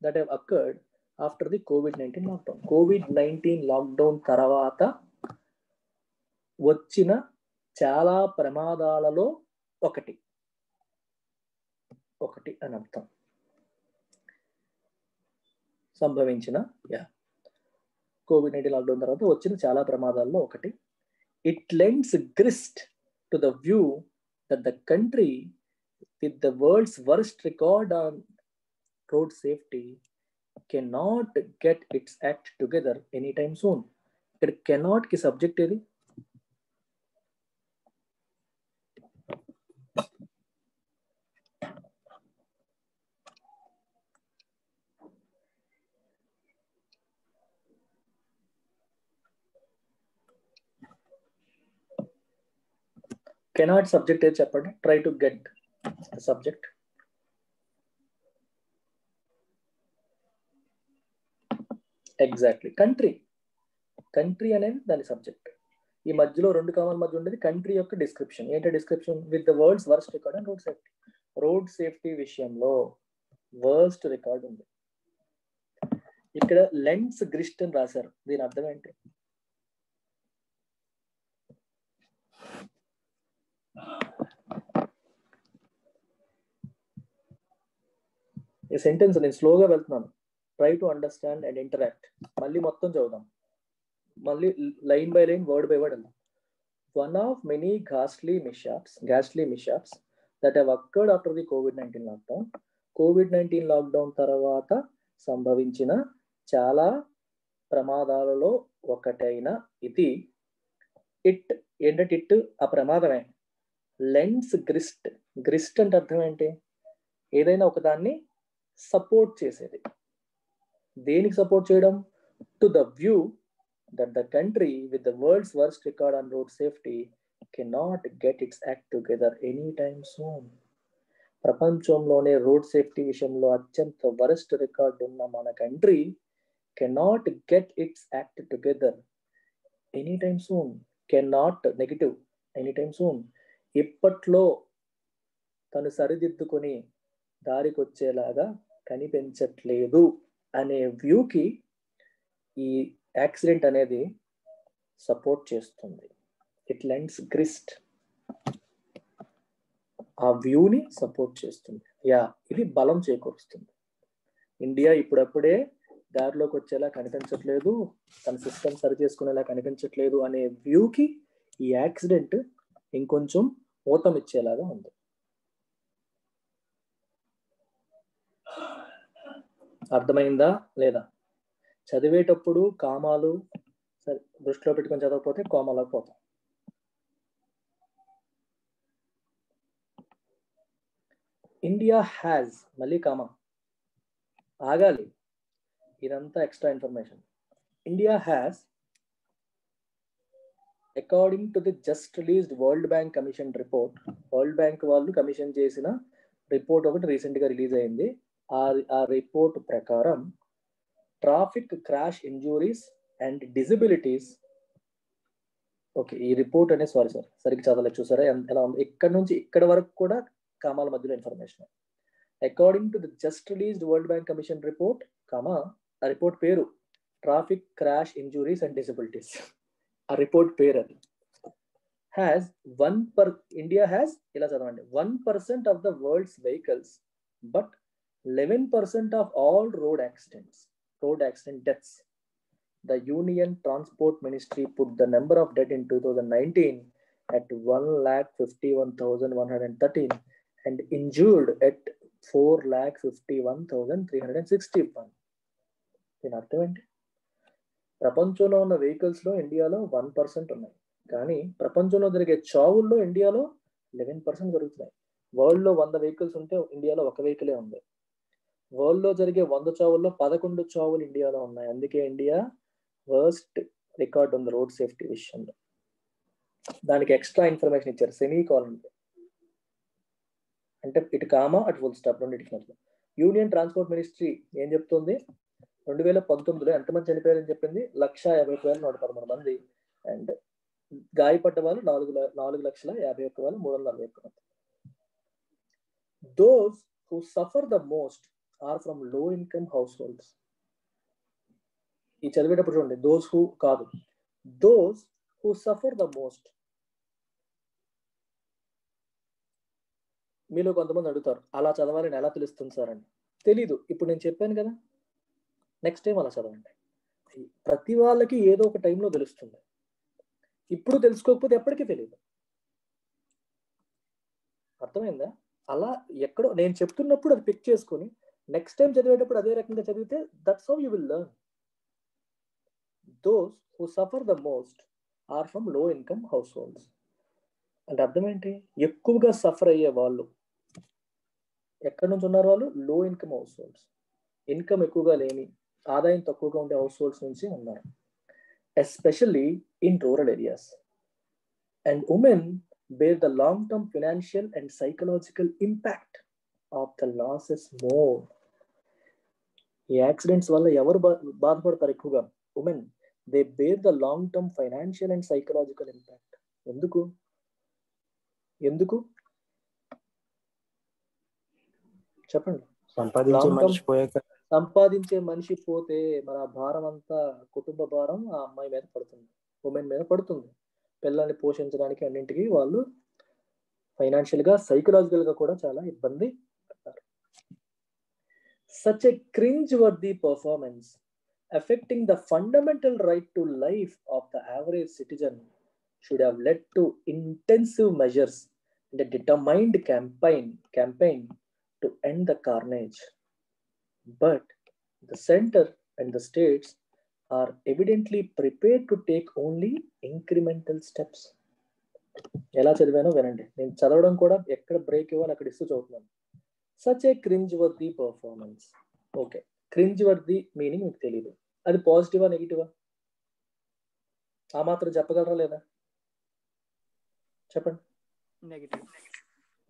That have occurred after the COVID-19 lockdown. COVID-19 lockdown తర్వాత వచ్చిన చాలా ప్రమాదాలలో ఒకటి అని అర్థం. సంభవించిన COVID-19 లాక్డౌన్ తర్వాత వచ్చిన చాలా ప్రమాదాల్లో ఒకటి. It lends grist to the view that the country with the world's worst record on road safety cannot get its act together any time soon. ఇక్కడ కెనాట్ కి సబ్జెక్ట్ ఏది? కెనాట్ సబ్జెక్ట్ ఏది చెప్పండి. Try to get subject. Exactly, country అనేది దాని subject. ఈ మధ్యలో 2 common మధ్య ఉండేది కంట్రీ యొక్క డిస్క్రిప్షన్. ఏంటో description? With the world's worst record and road safety. Road safety విషయంలో వర్స్ట్ రికార్డ్ ఉంది. ఇక్కడ లెన్స్ గ్రిస్ట్ అని రాశారు. దీని అర్థం ఏంటి? ఈ సెంటెన్స్ నేను స్లోగా వెళ్తున్నాను. Try to understand and interact. మళ్ళీ మొత్తం చదువుదాం, మళ్ళీ line by line, word by word వెళ్దాం. One of many ghastly mishaps that have occurred after the COVID-19 lockdown. COVID-19 lockdown తర్వాత సంభవించిన చాలా ప్రమాదాలలో ఒకటైన ఇది. ఏంటంటే ఆ ప్రమాదమే. లెన్స్ గ్రిస్ట్ అంటే అర్థం ఏంటి? ఏదైనా ఒకదాన్ని సపోర్ట్ చేసేది. దేనికి సపోర్ట్ చేయడం? To the view that the country with the world's worst record on road safety cannot get its act together anytime soon. ప్రపంచంలోనే రోడ్ సేఫ్టీ విషయంలో అత్యంత వరస్ట్ రికార్డ్ ఉన్న మన country cannot get its act together anytime soon. cannot negative, anytime soon. ఇప్పట్లో తను సరిదిద్దుకొని దారికి వచ్చేలాగా కనిపించట్లేదు అనే వ్యూకి ఈ యాక్సిడెంట్ అనేది సపోర్ట్ చేస్తుంది. It lends grist. ఆ వ్యూని సపోర్ట్ చేస్తుంది. ఇది బలం చేకూరుస్తుంది. ఇండియా ఇప్పుడప్పుడే దారిలోకి వచ్చేలా కనిపించట్లేదు, తన సిస్టమ్ సరి చేసుకునేలా కనిపించట్లేదు అనే వ్యూకి ఈ యాక్సిడెంట్ ఇంకొంచెం ఊతం ఇచ్చేలాగా ఉంది. అర్థమైందా లేదా? చదివేటప్పుడు కామాలు సరే దృష్టిలో పెట్టుకొని చదవకపోతే కోమాలకు పోతాం. ఇండియా హ్యాజ్, మళ్ళీ కామా, ఆగాలి, ఇదంతా extra information. India has, according to the just released world bank commission report, world bank వాళ్ళు కమిషన్ చేసిన రిపోర్ట్ ఒకటి రీసెంట్ గా రిలీజ్ అయింది. ఆ రిపోర్ట్ ప్రకారం traffic crash injuries and disabilities, okay ఈ రిపోర్ట్ అనే సరిగ్గా చదవలేదు చూసారా ఎలా ఉంది, ఇక్కడ నుంచి ఇక్కడ వరకు కూడా కామాల మధ్యలో information. According to the just released world bank commission report, comma ఆ రిపోర్ట్ పేరు traffic crash injuries and disabilities, ఆ రిపోర్ట్ పేరు అది. హ్యాస్ ఇండియా హ్యాస్, ఇలా చదవండి, 1% of the world's vehicles but 11% of all road accident deaths. The Union Transport Ministry put the number of death in 2019 at 1,51,113 and injured at 4,51,361. దీని అర్థం ఏంటి? ప్రపంచంలో ఉన్న వెహికల్స్ లో ఇండియాలో 1% ఉన్నాయి, కానీ ప్రపంచంలో జరిగే చావుల్లో ఇండియాలో 11% జరుగుతున్నాయి. వరల్డ్ లో 100 వెహికల్స్ ఉంటే ఇండియాలో ఒక వెహికలే ఉంది. వరల్డ్ లో జరిగే 100 చావుల్లో 11 చావులు ఇండియాలో ఉన్నాయి. అందుకే ఇండియా వర్స్ట్ రికార్డ్ ఉంది రోడ్ సేఫ్టీ విషయంలో. దానికి ఎక్స్ట్రా ఇన్ఫర్మేషన్ ఇచ్చారు, సెమీ కాలన్, అంటే ఇటు కామా అటు ఫుల్ స్టాప్ రెండింటికి మధ్య. యూనియన్ ట్రాన్స్పోర్ట్ మినిస్ట్రీ ఏం చెప్తుంది? 2019లో ఎంతమంది చనిపోయారని చెప్పింది? 1,51,113 మంది, అండ్ గాయపడ్డ వాళ్ళు 4,51,341 మంది. Those who suffer the most are from low income households. ఈ చదివేటప్పుడు చూడండి, those who కాదు, those who suffer the most. మీలో కొంతమంది అడుగుతారు, అలా చదవాలని ఎలా తెలుస్తుంది సార్ అని. తెలీదు, ఇప్పుడు నేను చెప్పాను కదా, నెక్స్ట్ టైం అలా చదవండి. ప్రతి వాళ్ళకి ఏదో ఒక టైంలో తెలుస్తుంది. ఇప్పుడు తెలుసుకోకపోతే ఎప్పటికీ తెలియదు. అర్థమైందా? అలా ఎక్కడో నేను చెప్తున్నప్పుడు అది పిక్ చేసుకొని నెక్స్ట్ టైం చదివేటప్పుడు అదే రకంగా చదివితే that's how you will learn. Those who suffer the most are from low income households. అంటే అర్థం ఏంటి? ఎక్కువగా సఫర్ అయ్యే వాళ్ళు ఎక్కడి నుంచి ఉన్నారు? వాళ్ళు లో ఇన్కమ్ హౌస్ హోల్డ్స్, ఇన్కమ్ ఎక్కువగా లేని, ఆదాయం తక్కువగా ఉండే హౌస్ హోల్డ్స్ నుంచి ఉన్నారు, especially in rural areas. And women bear the long-term financial and psychological impact of the losses more. ఈ యాక్సిడెంట్స్ వల్ల ఎవరు బాధపడతారు ఎక్కువగా? Women. They bear the long term financial and psychological impact. ఎందుకు చెప్పండి. సంపాదించే మనిషి పోతే మన భారం అంతా, కుటుంబ భారం ఆ అమ్మాయి మీద పడుతుంది, ఉమెన్ మీద పడుతుంది. పిల్లల్ని పోషించడానికి అన్నింటికి వాళ్ళు ఫైనాన్షియల్ గా, సైకలాజికల్ గా కూడా చాలా ఇబ్బంది పడతారు. Such a cringe-worthy performance affecting the fundamental right to life of the average citizen should have led to intensive measures and a determined campaign to end the carnage. But the center and the states are evidently prepared to take only incremental steps. ఎలా చదివానో వినండి, నేను చదవడం కూడా ఎక్కడ break ఇవ్వాలి అక్కడ ఇస్తూ చదువుతున్నాను. Such a cringe worthy performance. Okay, cringe worthy meaning మీకు తెలియదు, అది పాజిటివా నెగిటివా? ఆ మాత్రం చెప్పగలరా లేదా? చెప్పండి.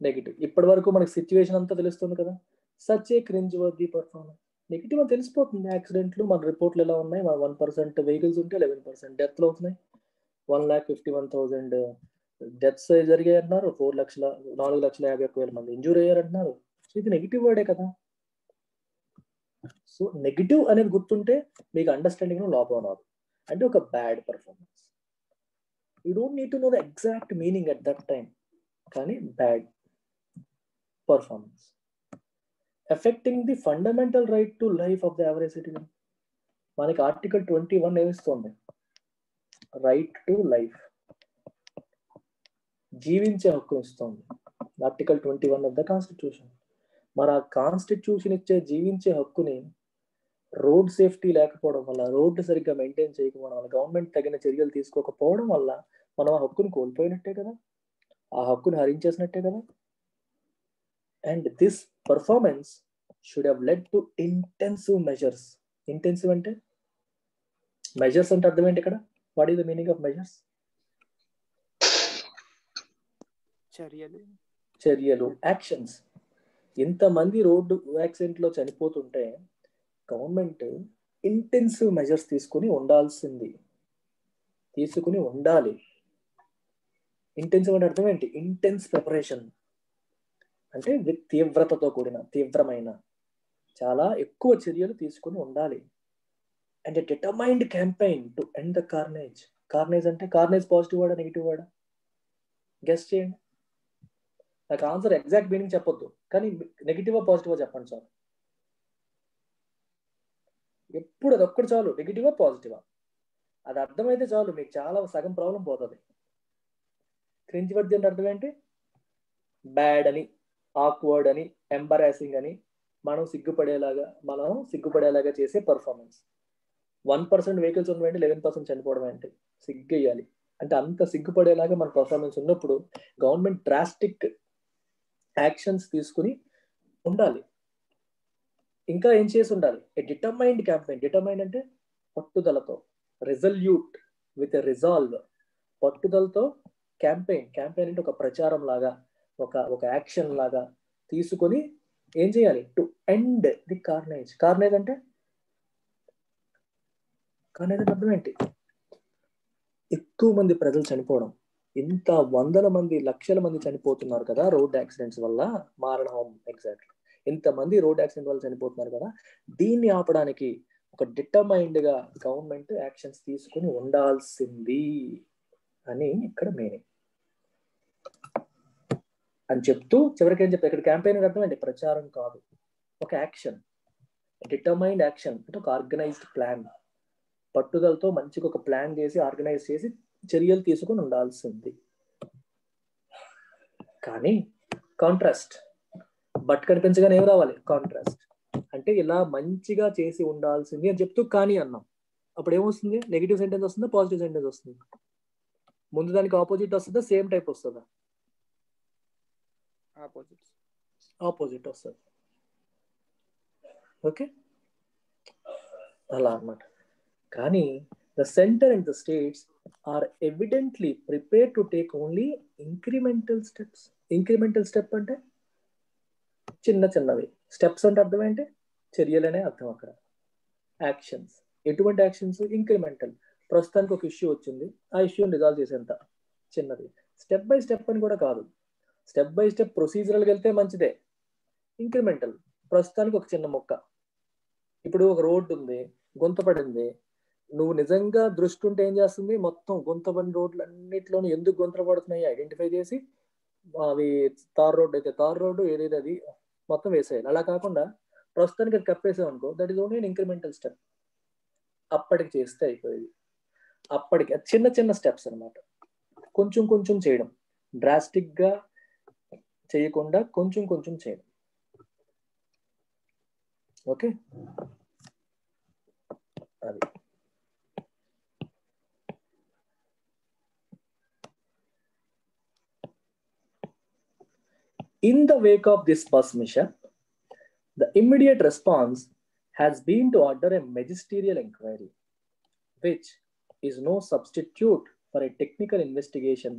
నెగిటివ్. ఇప్పటి వరకు మనకి సిచ్యువేషన్ అంతా తెలుస్తుంది కదా. Such a cringe worthy performance, negative అని తెలిసిపోతుంది. యాక్సిడెంట్లు మన రిపోర్ట్లు ఎలా ఉన్నాయి? 1% వెహికల్స్ ఉంటే 11% డెత్లు అవుతున్నాయి. 1,51,000 డెత్స్ జరిగాయి అంటున్నారు. 4,51,000 మంది ఇంజూర్ అయ్యారు అంటున్నారు. సో ఇది నెగిటివ్ వర్డే కదా. సో నెగిటివ్ అనేది గుర్తుంటే మీకు అండర్స్టాండింగ్ లోపం రాదు. అంటే ఒక bad performance. You don't need to know the exact meaning at that time, కానీ bad. Performance. Affecting the fundamental right to life of the average citizen. మనకి ఆర్టికల్ 21 ఏమిస్తుంది? రైట్ టు లైఫ్, జీవించే హక్కు ఇస్తుంది. Article 21 of the constitution. మరి ఆ constitution ఇచ్చే జీవించే హక్కుని రోడ్ సేఫ్టీ లేకపోవడం వల్ల, రోడ్డు సరిగ్గా మెయింటైన్ చేయకపోవడం వల్ల, గవర్నమెంట్ తగిన చర్యలు తీసుకోకపోవడం వల్ల మనం ఆ హక్కుని కోల్పోయినట్టే కదా, ఆ హక్కుని హరించేసినట్టే కదా. And this performance should have led to intensive measures. Intensive అంటే మెజర్స్ అంటే అర్థం ఏంటి ఇక్కడ? What is the meaning of measures? చర్యలు, యాక్షన్స్. ఇంతమంది రోడ్డు యాక్సిడెంట్ లో చనిపోతుంటే గవర్నమెంట్ ఇంటెన్సివ్ మెజర్స్ తీసుకుని ఉండాలి. ఇంటెన్సివ్ అంటే అర్థం ఏంటి? ఇంటెన్స్ ప్రిపరేషన్ అంటే తీవ్రతతో కూడిన, తీవ్రమైన, చాలా ఎక్కువ చర్యలు తీసుకుని ఉండాలి. And a determined campaign to end the carnage. Carnage అంటే కార్నేజ్ పాజిటివ్ వర్డా నెగిటివ్ వర్డా? గెస్ చేయండి. నాకు ఆన్సర్ ఎగ్జాక్ట్ మీనింగ్ చెప్పొద్దు, కానీ నెగిటివా పాజిటివా చెప్పండి సార్. ఎప్పుడు అది ఒక్కటి చాలు, నెగిటివా పాజిటివా అది అర్థమైతే చాలు, మీకు చాలా సగం ప్రాబ్లం పోతుంది. క్రింజ్ వర్డ్ అంటే అర్థం ఏంటి? బ్యాడ్ అని, ఆక్వర్డ్ అని, ఎంబరాసింగ్ అని, మనం సిగ్గుపడేలాగా చేసే పర్ఫార్మెన్స్. 1% వెహికల్స్ ఉన్నవేంటి, 11% చనిపోవడం ఏంటి? సిగ్గేయాలి అంటే అంత సిగ్గుపడేలాగా మన పర్ఫార్మెన్స్ ఉన్నప్పుడు గవర్నమెంట్ డ్రాస్టిక్ యాక్షన్స్ తీసుకుని ఉండాలి. ఇంకా ఏం చేసి ఉండాలి? ఏ డిటర్మైన్డ్ క్యాంపెయిన్. డిటర్మైన్డ్ అంటే పట్టుదలతో, రిజల్యూట్ విత్ ఎ రిజాల్వ్, పట్టుదలతో క్యాంపెయిన్. క్యాంపెయిన్ అంటే ఒక ప్రచారం లాగా, ఒక యాక్షన్ లాగా తీసుకొని ఏం చేయాలి? To end the carnage. Carnage అంటే అర్థం ఏంటి? ఎక్కువ మంది ప్రజలు చనిపోవడం. ఇంత వందల మంది, లక్షల మంది చనిపోతున్నారు కదా రోడ్ యాక్సిడెంట్స్ వల్ల. మారణం ఎగ్జాక్ట్లీ. ఇంతమంది రోడ్ యాక్సిడెంట్ వల్ల చనిపోతున్నారు కదా, దీన్ని ఆపడానికి ఒక డిటర్మైన్డ్ గా గవర్నమెంట్ యాక్షన్స్ తీసుకుని ఉండాల్సింది అని ఇక్కడ మీనింగ్ అని చెప్తూ చివరికి ఏం చెప్తారు ఇక్కడ? క్యాంపెయిన్ అర్థం ఏంటి? ప్రచారం కాదు, ఒక యాక్షన్. డిటర్మైన్డ్ యాక్షన్ అంటే ఒక ఆర్గనైజ్డ్ ప్లాన్. పట్టుదలతో మంచిగా ఒక ప్లాన్ చేసి, ఆర్గనైజ్ చేసి చర్యలు తీసుకుని ఉండాల్సింది. కానీ కాంట్రాస్ట్, బట్ కనిపించగానే ఏం రావాలి? కాంట్రాస్ట్. అంటే ఇలా మంచిగా చేసి ఉండాల్సింది అని చెప్తూ కానీ అన్నాం. అప్పుడు ఏమొస్తుంది? నెగిటివ్ సెంటెన్స్ వస్తుందా, పాజిటివ్ సెంటెన్స్ వస్తుంది? ముందు దానికి ఆపోజిట్ వస్తుందా, సేమ్ టైప్ వస్తుందా? ఆపోజిట్ వస్తుంది. ఓకే, అలా అన్నమాట. కానీ the center and the states are evidently prepared to take only incremental steps. Incremental step అంటే చిన్నవి. స్టెప్స్ అంటే అర్థం ఏంటి? చర్యలనే అర్థం అక్కడ. యాక్షన్స్. ఎటువంటి యాక్షన్స్? ఇంక్రిమెంటల్. ప్రస్తుతానికి ఒక ఇష్యూ వచ్చింది, ఆ ఇష్యూని రిజాల్వ్ చేసేంత చిన్నది. స్టెప్ బై స్టెప్ అని కూడా కాదు. స్టెప్ బై స్టెప్ ప్రొసీజరల్కి వెళ్తే మంచిదే. ఇంక్రిమెంటల్, ప్రస్తుతానికి ఒక చిన్న మొక్క. ఇప్పుడు ఒక రోడ్డు ఉంది, గుంత పడింది. నువ్వు నిజంగా దృష్టి ఉంటే ఏం చేస్తుంది? మొత్తం గుంతపడిన రోడ్లు అన్నిట్లోనూ ఎందుకు గుంతలు పడుతున్నాయి ఐడెంటిఫై చేసి, అవి తార్ రోడ్డు అయితే తార్ రోడ్డు, ఏదైతే అది మొత్తం వేసేయాలి. అలా కాకుండా ప్రస్తుతానికి అది కప్పేసాం అనుకో, that is only incremental step. అప్పటికి చేస్తే అయిపోయేది. అప్పటికి చిన్న చిన్న స్టెప్స్ అనమాట. కొంచెం కొంచెం చేయడం, డ్రాస్టిక్ గా చేయకుండా కొంచెం కొంచెం చేయడం. ఓకే, అది. In the wake of this bus mishap, the immediate response has been to order a magisterial inquiry, which is no substitute for a technical investigation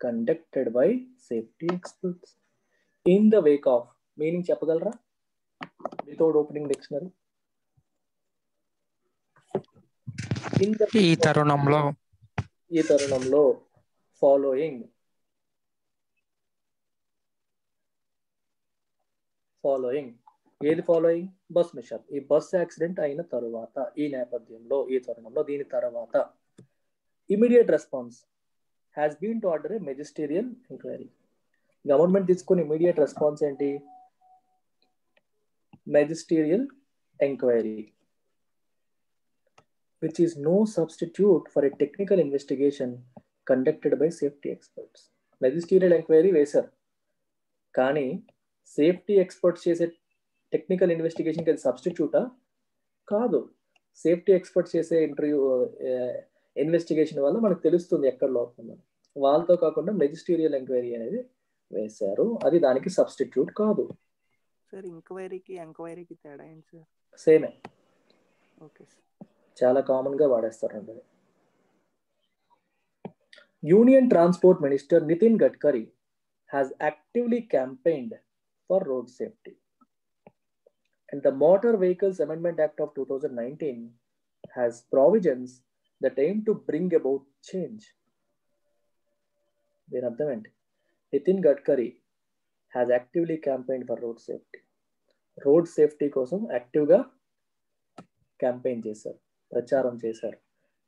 conducted by safety experts. In the wake of meaning చెప్పగలరా without opening dictionary? ఈ తరుణంలో following ఏది following? Bus మిషప్. ఈ bus accident అయిన తరువాత, ఈ నేపథ్యంలో, ఈ తరుణంలో, దీని తర్వాత immediate response has been to order a magisterial enquiry. Government తీసుకుని ఇమీడియట్ రెస్పాన్స్ ఏంటి? Magisterial enquiry, which is no substitute for a technical investigation conducted by safety experts. Magisterial enquiry వేశారు, కానీ సేఫ్టీ ఎక్స్పర్ట్స్ చేసే టెక్నికల్ ఇన్వెస్టిగేషన్కి అది సబ్స్టిట్యూటా? కాదు. Safety experts చేసే investigation వల్ల మనకు తెలుస్తుంది ఎక్కడ లోపం. వాళ్ళతో కాకుండా మెజిస్టీరియల్ ఎంక్వైరీ అనేది వేశారు, అది దానికి సబ్స్టిట్యూట్ కాదు. సార్ ఎంక్వైరీకి తేడా ఏంటి సార్? సేమే. Okay sir. చాలా కామన్ గా వాడేస్తారండి. Union transport minister Nitin Gadkari has actively campaigned for road safety, and the Motor Vehicles Amendment Act of 2019 has provisions that aim to bring about change. దీని అర్థం ఏంటి? Nitin Gadkari has actively campaigned for road safety. Road safety కోసం యాక్టివ్గా campaign చేశారు, ప్రచారం చేశారు,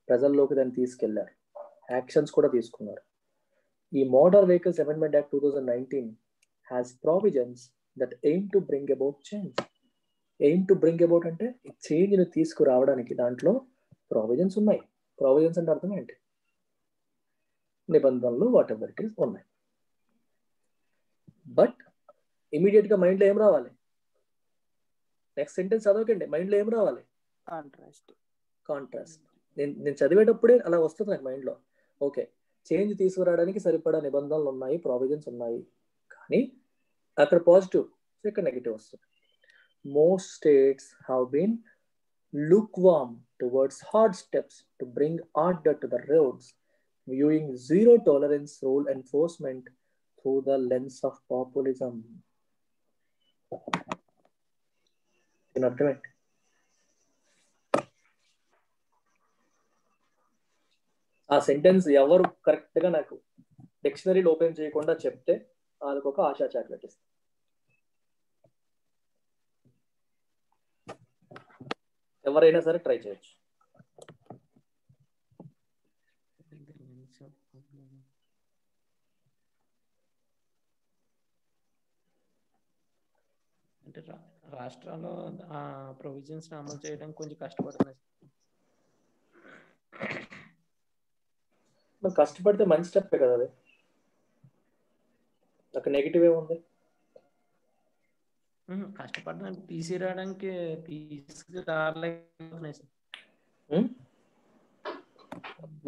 ప్రజల్లోకి దాన్ని తీసుకెళ్లారు, యాక్షన్స్ కూడా తీసుకున్నారు. ఈ motor vehicles amendment act 2019 has provisions that aim to bring about change. Aim to bring about అంటే చేంజ్ని తీసుకురావడానికి దాంట్లో ప్రావిజన్స్ ఉన్నాయి. ప్రావిజన్స్ అంటే అర్థం ఏంటి? నిబంధనలు, వాట్ ఎవర్ ఇట్ ఈస్ ఉన్నాయి. బట్ ఇమీడియట్గా మైండ్లో ఏం రావాలి? నెక్స్ట్ సెంటెన్స్ చదవకండి, మైండ్లో ఏం రావాలి? కాంట్రాస్ట్. నేను చదివేటప్పుడే అలా వస్తుంది నాకు మైండ్లో. ఓకే, చేంజ్ తీసుకురావడానికి సరిపడా నిబంధనలు ఉన్నాయి, ప్రావిజన్స్ ఉన్నాయి, కానీ అక్కడ పాజిటివ్, ఇక్కడ నెగిటివ్ వస్తుంది. Most states have been lukewarm towards hard steps to bring order to the roads, viewing zero tolerance rule enforcement through the lens of populism. In argument, ఆ సెంటెన్స్ ఎవరు కరెక్ట్ గా నాకు డిక్షనరీలో open చేయకుండా చెప్తే వాళ్ళకి ఒక ఆశా చాక్లెట్ ఇస్తాను. ఎవరైనా సరే ట్రై చేయొచ్చు. అంటే రాష్ట్రాల్లో ఆ ప్రొవిజన్స్ అమలు చేయడానికి కొంచెం కష్టపడుతున్నాయి. కష్టపడితే మంచి స్టెప్పే కదా అది. అక్కడ నెగిటివ్ ఏముంది? కష్టపడడానికి తీసుకురావడానికి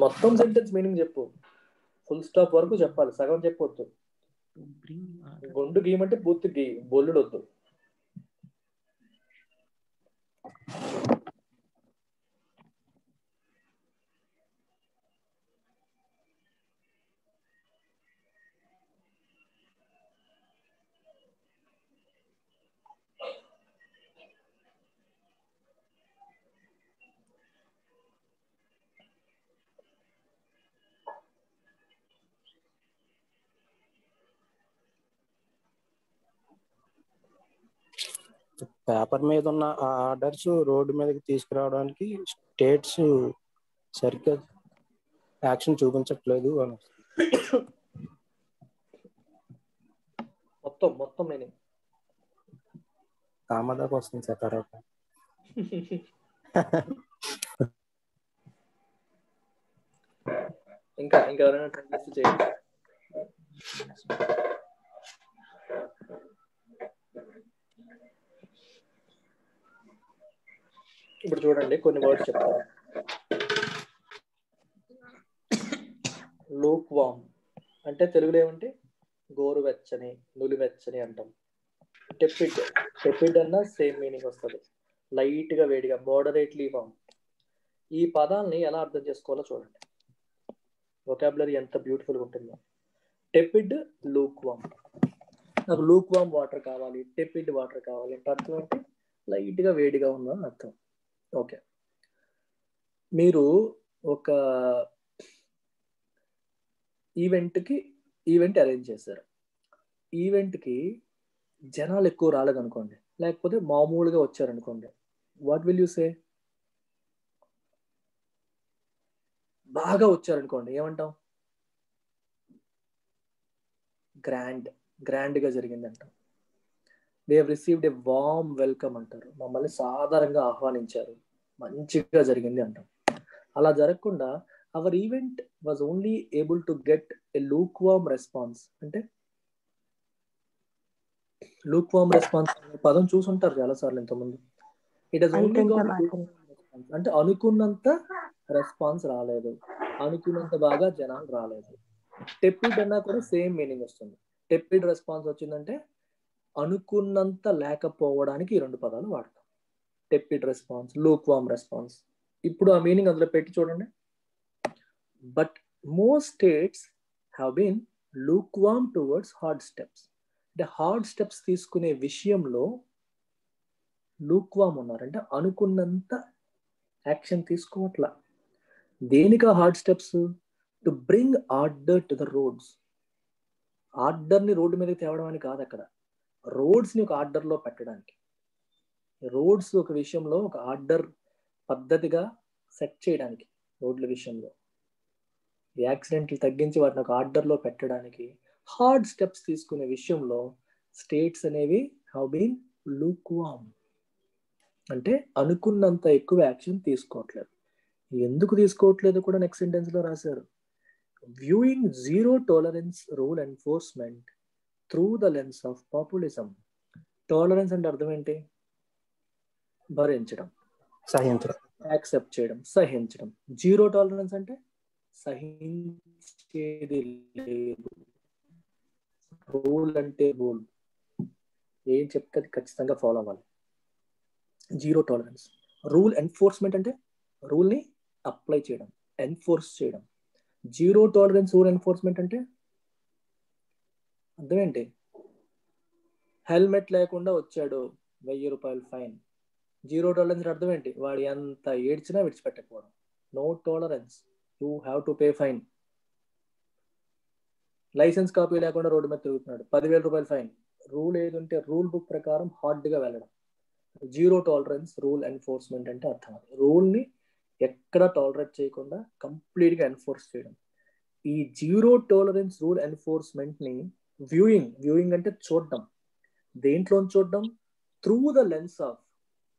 మొత్తం సెంటెన్స్ మీనింగ్ చెప్పు, ఫుల్ స్టాప్ వరకు చెప్పాలి, సగం చెప్పొద్దు. గుండు గీయమంటే పూర్తి గీ, బొల్లుడు వద్దు. పేపర్ మీద ఉన్న ఆ ఆర్డర్స్ రోడ్డు మీదకి తీసుకురావడానికి స్టేట్స్ సరిగ్గా యాక్షన్ చూపించట్లేదు అని. మొత్తం నేను కామదాకా వస్తుంది సార్ తర్వాత. ఇంకా ఎవరైనా ట్రై చేసి చేయండి. ఇప్పుడు చూడండి, కొన్ని వర్డ్స్ చెప్తాను. లూక్ వామ్ అంటే తెలుగులో ఏమంటే గోరువెచ్చని, నులివెచ్చని అంటాం. టెపిడ్ అన్న సేమ్ మీనింగ్ వస్తుంది, లైట్ గా వేడిగా, మోడరేట్లీ వామ్. ఈ పదాలని ఎలా అర్థం చేసుకోవాలో చూడండి, వొకాబులరీ ఎంత బ్యూటిఫుల్గా ఉంటుందో. టెపిడ్, లూక్ వామ్. నాకు లూక్ వామ్ వాటర్ కావాలి, టెపిడ్ వాటర్ కావాలి అంటే అర్థం ఏంటి? లైట్ గా వేడిగా ఉందని అర్థం. ఓకే, మీరు ఒక ఈవెంట్ అరేంజ్ చేశారు. ఈవెంట్కి జనాలు ఎక్కువ రాలేదనుకోండి, లేకపోతే మామూలుగా వచ్చారనుకోండి, వాట్ విల్ యూ సే? బాగా వచ్చారనుకోండి, ఏమంటాం? గ్రాండ్. గ్రాండ్గా జరిగింది అంటాం. They have received a warm welcome అంటారు, మమ్మల్ని సాధారణంగా ఆహ్వానించారు, మంచిగా జరిగింది అంటాం. అలా జరగకుండా our event was only able to get a lukewarm response. అంటే లూక్ వార్మ్ రెస్పాన్స్ అనే పదం చూసుంటారు చాలా సార్లు ఇంతకుముందు. It has only got response అంటే అనుకున్నంత రెస్పాన్స్ రాలేదు, అనుకున్నంత బాగా జనాలు రాలేదు. టెప్పిడ్ అన్నా కూడా సేమ్ మీనింగ్ వస్తుంది. టెప్పిడ్ రెస్పాన్స్ వచ్చిందంటే అనుకున్నంత లేకపోవడానికి ఈ రెండు పదాలు వాడతాం. Tepid response, lukewarm response. ఇప్పుడు ఆ మీనింగ్ అందులో పెట్టి చూడండి. But most states have been lukewarm towards hard steps. అంటే హార్డ్ స్టెప్స్ తీసుకునే విషయంలో లూక్ వార్మ్ ఉన్నారంటే అనుకున్నంత యాక్షన్ తీసుకోవట్లా. దేనికి hard steps? To bring order to the roads. ఆర్డర్ని రోడ్డు మీదకి తేవడం అని కాదు, అక్కడ రోడ్స్ని ఒక ఆర్డర్లో పెట్టడానికి. రోడ్స్ ఒక విషయంలో ఒక ఆర్డర్ పద్ధతిగా సెట్ చేయడానికి, రోడ్ల విషయంలో యాక్సిడెంట్లు తగ్గించి వాటిని ఒక ఆర్డర్లో పెట్టడానికి హార్డ్ స్టెప్స్ తీసుకునే విషయంలో స్టేట్స్ అనేవి హ్యావ్ బీన్ లూక్ వార్మ్. అంటే అనుకున్నంత ఎక్కువ యాక్షన్ తీసుకోవట్లేదు. ఎందుకు తీసుకోవట్లేదు కూడా నెక్స్ట్ సెంటెన్స్లో రాశారు. Viewing zero tolerance rule enforcement through the lens of populism. Tolerance అంటే అర్థం ఏంటి? భరించడం, సహించడం, యాక్సెప్ట్ చేయడం, సహించడం. జీరో టాలరెన్స్ అంటే సహించేది లేదు. రూల్ అంటే రూల్, ఏం చెప్తే అది ఖచ్చితంగా ఫాలో అవ్వాలి. Zero tolerance. రూల్ ఎన్ఫోర్స్మెంట్ అంటే రూల్ని అప్లై చేయడం, ఎన్ఫోర్స్ చేయడం. జీరో టాలరెన్స్ రూల్ ఎన్ఫోర్స్మెంట్ అంటే అర్థం ఏంటి? హెల్మెట్ లేకుండా వచ్చాడు, 1000 రూపాయలు ఫైన్. జీరో టాలరెన్స్ అర్థం ఏంటి? వాడు ఎంత ఏడ్చినా విడిచిపెట్టకపోవడం. No tolerance, you have to pay fine. Licence copy లేకుండా రోడ్డు మీద తిరుగుతున్నాడు, 10,000 రూపాయలు ఫైన్. రూల్ ఏది ఉంటే రూల్ బుక్ ప్రకారం హార్డ్గా వెళ్ళడం. జీరో టాలరెన్స్ రూల్ ఎన్ఫోర్స్మెంట్ అంటే అర్థం. రూల్ని ఎక్కడ టాలరేట్ చేయకుండా కంప్లీట్గా ఎన్ఫోర్స్ చేయడం. ఈ జీరో టాలరెన్స్ రూల్ ఎన్ఫోర్స్మెంట్ని వ్యూయింగ్ అంటే చూడడం. దేంట్లో చూడడం? Through the lens of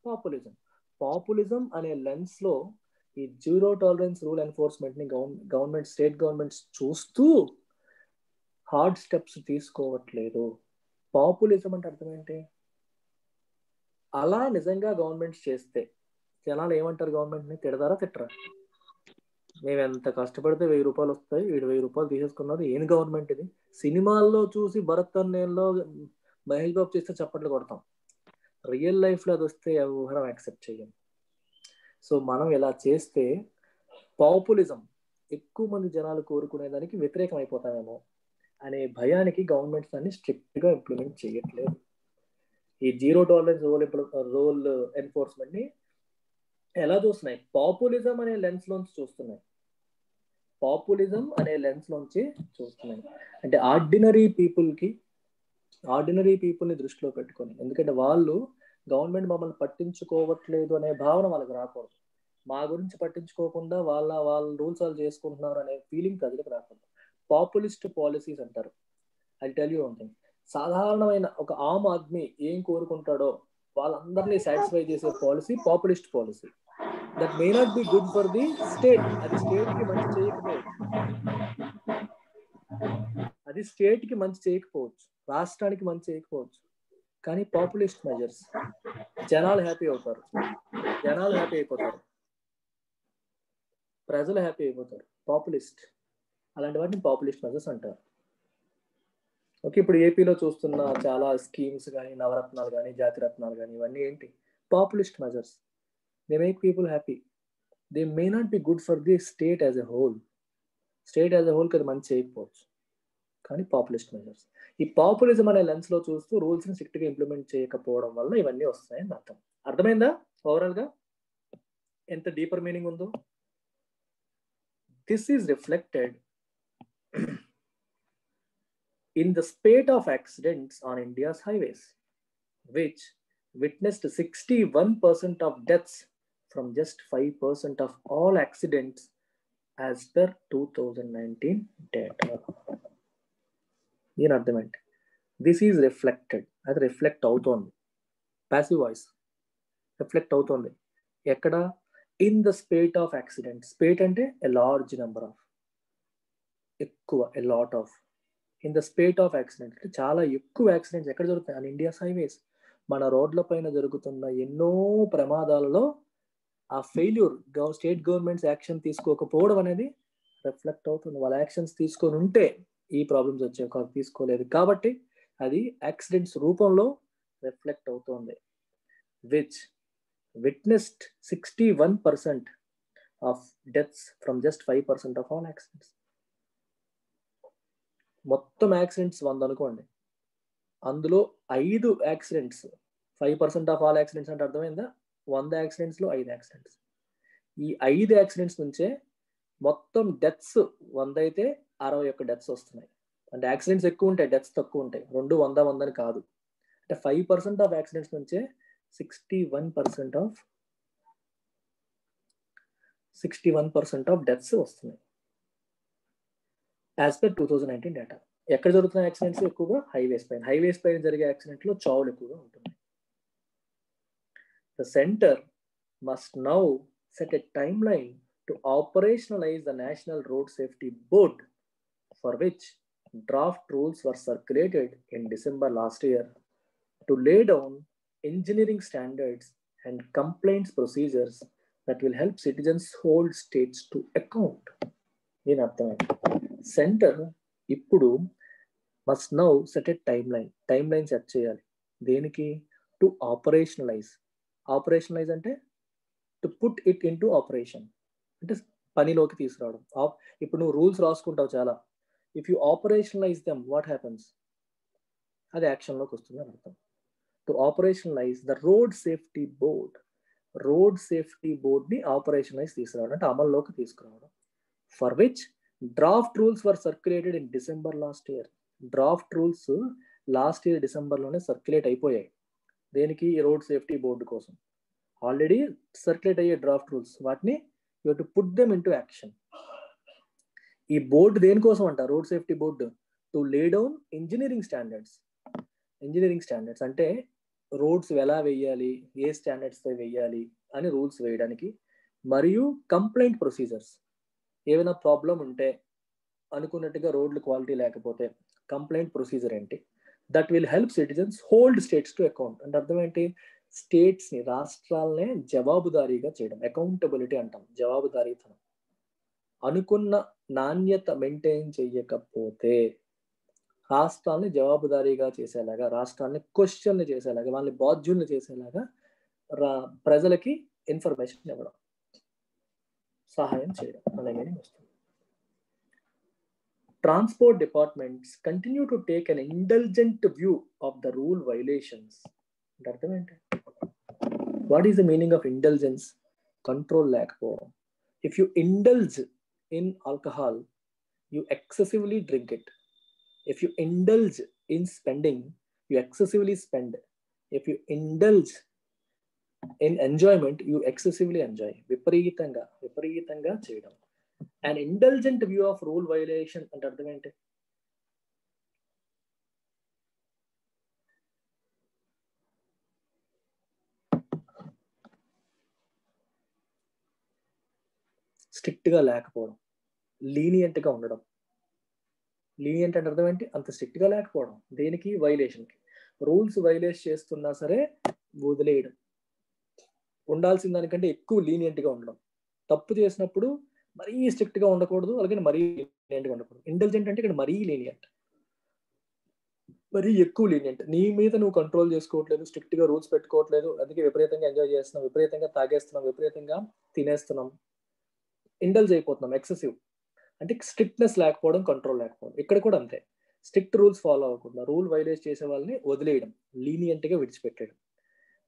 populism. Populism అనే లెన్స్లో ఈ జీరో టాలరెన్స్ రూల్ ఎన్ఫోర్స్మెంట్ని గవర్నమెంట్, స్టేట్ గవర్నమెంట్స్ చూస్తూ హార్డ్ స్టెప్స్ తీసుకోవట్లేదు. పాపులిజం అంటే అర్థం ఏంటి? అలా నిజంగా గవర్నమెంట్స్ చేస్తే జనాలు ఏమంటారు? గవర్నమెంట్ని తిడతారా, తిట్టరా? మేము ఎంత కష్టపడితే 1000 రూపాయలు వస్తాయి, వీడు 1000 రూపాయలు తీసేసుకున్నారు, ఏం గవర్నమెంట్ ఇది? సినిమాల్లో చూసి భరత్ అన్నేల్లో మహేష్ బాబు చేస్తే చప్పట్లు కొడతాం. రియల్ లైఫ్లో అది వస్తే ఎవరు యాక్సెప్ట్ చేయం. సో మనం ఇలా చేస్తే పాపులిజం, ఎక్కువ మంది జనాలు కోరుకునే దానికి వ్యతిరేకం అయిపోతామేమో అనే భయానికి గవర్నమెంట్స్ అన్ని స్ట్రిక్ట్గా ఇంప్లిమెంట్ చేయట్లేదు. ఈ జీరో టాలరెన్స్ రూల్ ఎన్ఫోర్స్మెంట్ని ఎలా చూస్తున్నాయి? పాపులిజం అనే లెన్స్లోంచి చూస్తున్నాయి. పాపులిజం అనే లెన్స్లోంచి చూస్తున్నాయి. అంటే ఆర్డినరీ పీపుల్ని దృష్టిలో పెట్టుకొని. ఎందుకంటే వాళ్ళు గవర్నమెంట్ మమ్మల్ని పట్టించుకోవట్లేదు అనే భావన వాళ్ళకి రాకూడదు. మా గురించి పట్టించుకోకుండా వాళ్ళ రూల్స్ వాళ్ళు చేసుకుంటున్నారు అనే ఫీలింగ్ ప్రజలకు రాకూడదు. పాపులిస్ట్ పాలసీస్ అంటారు. I tell you one thing. సాధారణమైన ఒక ఆమ్ ఆద్మీ ఏం కోరుకుంటాడో వాళ్ళందరినీ సాటిస్ఫై చేసే policy populist policy. That may not be good for the state. అది స్టేట్కి మంచి చేయకపోవచ్చు, రాష్ట్రానికి మంచి చేయకపోవచ్చు. కానీ పాపులిస్ట్ మెజర్స్, జనాలు హ్యాపీ అయిపోతారు, ప్రజలు హ్యాపీ అయిపోతారు. పాపులిస్ట్, అలాంటి వాటిని పాపులిస్ట్ మెజర్స్ అంటారు. ఓకే, ఇప్పుడు ఏపీలో చూస్తున్న చాలా స్కీమ్స్ కానీ, నవరత్నాలు కానీ, జాతిరత్నాలు కానీ, ఇవన్నీ ఏంటి? Populist measures. They make people happy. They may not be good for the state as a whole. అది మంచి చేయకపోవచ్చు, కానీ పాపులిస్ట్ మెజర్స్. ఈ పాపులిజం అనే లెన్స్లో చూస్తూ రూల్స్ని స్ట్రిక్ట్గా ఇంప్లిమెంట్ చేయకపోవడం వల్ల ఇవన్నీ వస్తాయని అర్థం. అర్థమైందా ఓవరాల్గా ఎంత డీపర్ మీనింగ్ ఉందో? This is reflected in the spate of accidents on India's highways, which witnessed 61% of deaths from just 5% of all accidents as per 2019 data. దీని అర్థం ఏంటి? దిస్ ఈజ్ రిఫ్లెక్టెడ్, అది రిఫ్లెక్ట్ అవుతోంది. ప్యాసివ్ వాయిస్ రిఫ్లెక్ట్ అవుతోంది ఎక్కడ? In the spate of accident. Spate అంటే a large number of, ఎక్కువ, a lot of. In the spate of accident అంటే చాలా ఎక్కువ యాక్సిడెంట్స్ ఎక్కడ జరుగుతాయి? On India's highways. మన రోడ్ల పైన జరుగుతున్న ఎన్నో ప్రమాదాలలో ఆ ఫెయిల్యూర్, స్టేట్ గవర్నమెంట్స్ యాక్షన్ తీసుకోకపోవడం అనేది రిఫ్లెక్ట్ అవుతుంది. వాళ్ళ యాక్షన్స్ తీసుకొని ఉంటే ఈ ప్రాబ్లమ్స్ వచ్చాయి, తీసుకోలేదు కాబట్టి అది యాక్సిడెంట్స్ రూపంలో రిఫ్లెక్ట్ అవుతుంది. Which witnessed 61% of deaths from just 5% of all accidents. మొత్తం యాక్సిడెంట్స్ 100 అనుకోండి, అందులో 5 యాక్సిడెంట్స్, 5% ఆఫ్ ఆల్ యాక్సిడెంట్స్ అంటే అర్థమైందా? 100 యాక్సిడెంట్స్లో 5 యాక్సిడెంట్స్. ఈ 5 యాక్సిడెంట్స్ నుంచే మొత్తం డెత్స్ 100 అయితే 61 డెత్స్ వస్తున్నాయి. అంటే యాక్సిడెంట్స్ ఎక్కువ ఉంటాయి, డెత్స్ తక్కువ ఉంటాయి. 2 100 అని కాదు. అంటే 5% ఆఫ్ యాక్సిడెంట్స్ నుంచే 61% ఆఫ్ డెత్స్ వస్తున్నాయి యాజ్ పర్ 2019 డేటా. ఎక్కడ జరుగుతున్న యాక్సిడెంట్స్ ఎక్కువగా? హైవేస్ పైన. హైవేస్ పైన జరిగే యాక్సిడెంట్లో చావులు ఎక్కువగా ఉంటుంది. The center must now set a timeline to operationalize the National Road Safety Board, for which draft rules were circulated in December last year, to lay down engineering standards and complaints procedures that will help citizens hold states to account. దీని అర్థమైంది. Centre ఇప్పుడు must now set a timeline set చేయాలి. దేనికి? To operationalise. Operationalise అంటే to put it into operation, అంటే పనిలోకి తీసుకురావడం. ఇప్పుడు నువ్వు రూల్స్ రాసుకుంటావు చాలా, if you operationalise them what happens? అది యాక్షన్లోకి వస్తుంది అని అర్థం. To operationalise the road safety board. Road safety బోర్డ్ని ఆపరేషనలైజ్ తీసుకురావడం అంటే అమల్లోకి తీసుకురావడం. For which draft rules were circulated in December last year. Draft rules last year డిసెంబర్లోనే circulate అయిపోయాయి. దేనికి? రోడ్ సేఫ్టీ బోర్డు కోసం. ఆల్రెడీ సర్క్యులేట్ అయ్యే డ్రాఫ్ట్ రూల్స్, వాటిని you to put them in to action. ఈ బోర్డు దేనికోసం అంట? Road safety board to lay down engineering standards. Engineering standards అంటే roads ఎలా వేయాలి, ఏ స్టాండర్డ్స్తో వేయాలి అని రూల్స్ వేయడానికి, మరియు కంప్లైంట్ ప్రొసీజర్స్. ఏమైనా ప్రాబ్లం ఉంటే, అనుకున్నట్టుగా రోడ్లు క్వాలిటీ లేకపోతే కంప్లైంట్ ప్రొసీజర్ ఏంటి? That will help citizens hold states to account. అంటే అర్థం ఏంటి? స్టేట్స్ని, రాష్ట్రాలనే జవాబుదారీగా చేయడం. అకౌంటబిలిటీ అంటాం, జవాబుదారీతనం. అనుకున్న నాణ్యత మెయింటైన్ చేయకపోతే రాష్ట్రాన్ని జవాబుదారీగా చేసేలాగా, రాష్ట్రాన్ని క్వశ్చన్ చేసేలాగా, వాళ్ళని బాధ్యుల్ని చేసేలాగా ప్రజలకి ఇన్ఫర్మేషన్ ఇవ్వడం, సహాయం చేయడం అనే మీనింగ్ వస్తుంది. Transport departments continue to take an indulgent view of the rule violations. What is the meaning of indulgence? Control లేకపోవడం. If you indulge in alcohol, you excessively drink it. If you indulge in spending, you excessively spend. If you indulge in enjoyment, you excessively enjoy. విపరీతంగా చేయడం. An indulgent view of rule violation అంటే అర్థం ఏంటి? స్ట్రిక్ట్గా లేకపోవడం, లీనియంట్గా ఉండడం. Lenient అంటే అర్థం ఏంటి? అంత స్ట్రిక్ట్గా లేకపోవడం. దేనికి? వైలేషన్కి. రూల్స్ వైలేట్ చేస్తున్నా సరే వదిలేయడం. ఉండాల్సిన దానికంటే ఎక్కువ లీనియంట్గా ఉండడం. తప్పు చేసినప్పుడు మరీ స్ట్రిక్ట్గా ఉండకూడదు, అలాగే మరీ లీనియంట్గా ఉండకూడదు. ఇంటెలిజెంట్ అంటే ఇక్కడ మరీ లీనియంట్, మరీ ఎక్కువ లీనియంట్. నీ మీద నువ్వు కంట్రోల్ చేసుకోవట్లేదు, స్ట్రిక్ట్గా రూల్స్ పెట్టుకోవట్లేదు, అందుకే విపరీతంగా ఎంజాయ్ చేస్తున్నాం, విపరీతంగా తాగేస్తున్నాం, విపరీతంగా తినేస్తున్నాం, ఇండల్జ్ అయిపోతున్నాం. ఎక్సెసివ్ అంటే స్ట్రిక్ట్నెస్ లేకపోవడం, కంట్రోల్ లేకపోవడం. ఇక్కడ కూడా అంతే, స్ట్రిక్ట్ రూల్స్ ఫాలో అవ్వకుండా రూల్ వైలేట్ చేసే వాళ్ళని వదిలేయడం, లీనియంట్గా విడిచిపెట్టేయడం.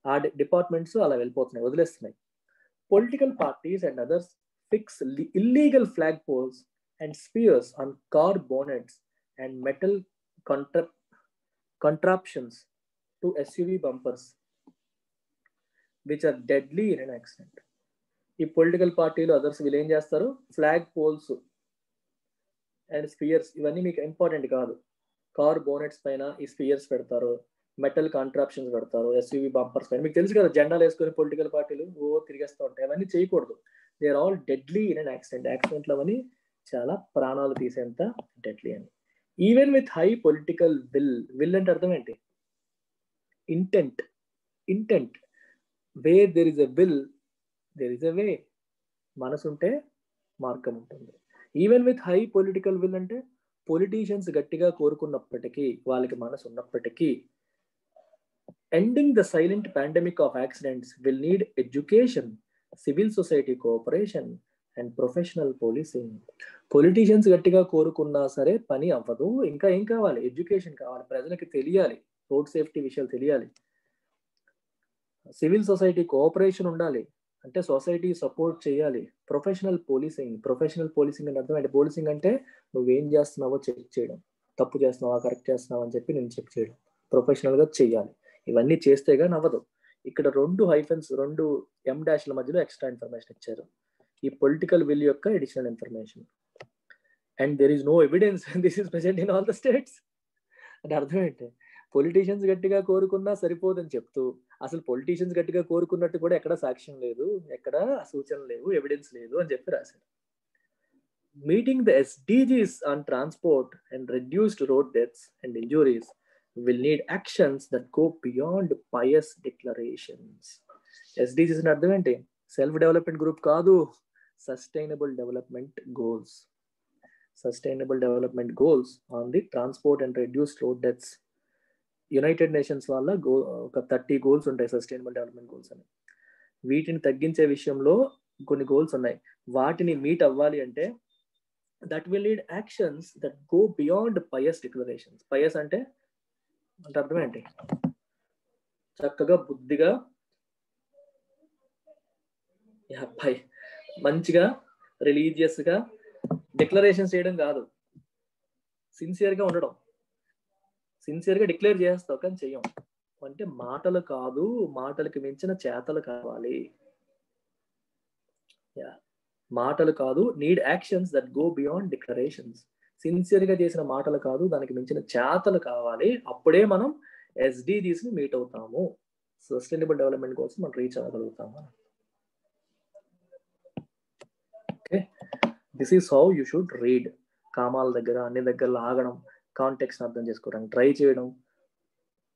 ఆ డిపార్ట్మెంట్స్ అలా వెళ్ళిపోతున్నాయి, వదిలేస్తున్నాయి. Political parties and others fix illegal flagpoles and spears on car bonnets and metal contraptions to SUV bumpers, which are deadly in an accident. ఈ పొలిటికల్ పార్టీలు, others వీళ్ళు ఏం చేస్తారు? ఫ్లాగ్ పోల్స్ అండ్ స్పియర్స్, ఇవన్నీ మీకు important కాదు, car బోనెట్స్ పైన ఈ స్పియర్స్ పెడతారు, మెటల్ కాంట్రాప్షన్స్ పెడతారు, ఎస్యూవి బంపర్స్ పైన. మీకు తెలుసు కదా, జెండాలు వేసుకొని పొలిటికల్ పార్టీలు తిరిగేస్తూ ఉంటాయి. అవన్నీ చేయకూడదు. They are all deadly in an accident. యాక్సిడెంట్లు అవన్నీ చాలా ప్రాణాలు తీసేంత డెడ్లీ అని. Even with high political will అంటే అర్థం ఏంటి? Intent. Where there is a will there is a way. మనసుంటే మార్గం ఉంటుంది. Even with high political will అంటే పొలిటీషియన్స్ గట్టిగా కోరుకున్నప్పటికీ, వాళ్ళకి మనసు ఉన్నప్పటికీ, ending the silent pandemic of accidents will need education, civil society cooperation and professional policing. Politicians గట్టిగా కోరుకున్నా సరే పని అవ్వదు. ఇంకా ఏం కావాలి? ఎడ్యుకేషన్ కావాలి. ప్రజలకి తెలియాలి, రోడ్ సేఫ్టీ విషయాలు తెలియాలి. సివిల్ సొసైటీ కోఆపరేషన్ ఉండాలి, అంటే సొసైటీ సపోర్ట్ చేయాలి. ప్రొఫెషనల్ పోలీసింగ్ అని అర్థం అంటే, పోలీసింగ్ అంటే నువ్వేం చేస్తున్నావో చెక్ చేయడం, తప్పు చేస్తున్నావా కరెక్ట్ చేస్తున్నావా అని చెప్పి నేను చెక్ చేయడం, ప్రొఫెషనల్గా చెయ్యాలి. ఇవన్నీ చేస్తేగా నవ్వదు. ఇక్కడ 2 హైఫెన్స్, 2 M-ల మధ్యలో ఎక్స్ట్రా ఇన్ఫర్మేషన్ ఇచ్చారు. ఈ పొలిటికల్ విల్ యొక్క additional information. And there is no evidence this is present in all the states. అంటే అర్థం ఏంటి? పొలిటీషియన్స్ గట్టిగా కోరుకున్నా సరిపోదని చెప్తూ, అసలు పొలిటీషియన్స్ గట్టిగా కోరుకున్నట్టు కూడా ఎక్కడ సాక్ష్యం లేదు, ఎక్కడ సూచన లేవు, ఎవిడెన్స్ లేదు అని చెప్పి రాశారు. Meeting the SDGs on transport and reduced road deaths and injuries will need actions that go beyond pious declarations. SDGs అని అర్థం ఏంటి? సెల్ఫ్ డెవలప్మెంట్ గ్రూప్ కాదు, sustainable development goals. Sustainable development goals on the transport and reduced road deaths. United nations వల్ల ఒక 30 goals ఉంటాయి, sustainable development goals అని. వీటిని తగ్గించే విషయంలో కొన్ని గోల్స్ ఉన్నాయి. వాటిని మీట్ అవ్వాలి అంటే that will lead actions that go beyond pious declarations. Pious అంటే అర్థం ఏంటి? చక్కగా బుద్ధిగా మంచిగా రిలీజియస్గా డిక్లరేషన్స్ చేయడం కాదు, సిన్సియర్గా ఉండడం. సిన్సియర్గా డిక్లేర్ చేస్తావు కానీ చెయ్యం. అంటే మాటలు కాదు, మాటలకి మించిన చేతలు కావాలి. మాటలు కాదు, need actions that go beyond declarations. సిన్సియర్గా చేసిన మాటలు కాదు, దానికి మించిన చేతలు కావాలి. అప్పుడే మనం SDGs ని మీట్ అవుతాము, సస్టైనబుల్ డెవలప్మెంట్ కోసం మనం రీచ్ అవ్వగలుగుతాము. Okay, this is how you should read. కామాల దగ్గర అన్ని దగ్గర ఆగడం, కాంటెక్స్ట్ అర్థం చేసుకోవడానికి ట్రై చేయడం,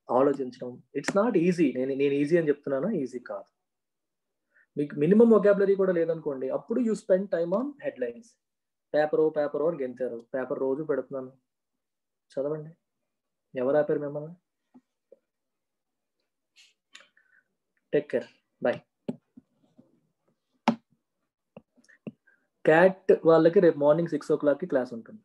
ఆలోచించడం. It's not easy. నేను ఈజీ అని చెప్తున్నానా? ఈజీ కాదు. మీకు మినిమం వొకాబులరీ కూడా లేదనుకోండి, అప్పుడు you spend time on headlines. Paper అని గెంతారు, పేపర్ రోజు పెడుతున్నాను, చదవండి. ఎవరు ఆపారు మిమ్మల్ని? Take care, bye. క్యాట్ వాళ్ళకి రేపు మార్నింగ్ 6 o'clock క్లాస్ ఉంటుంది.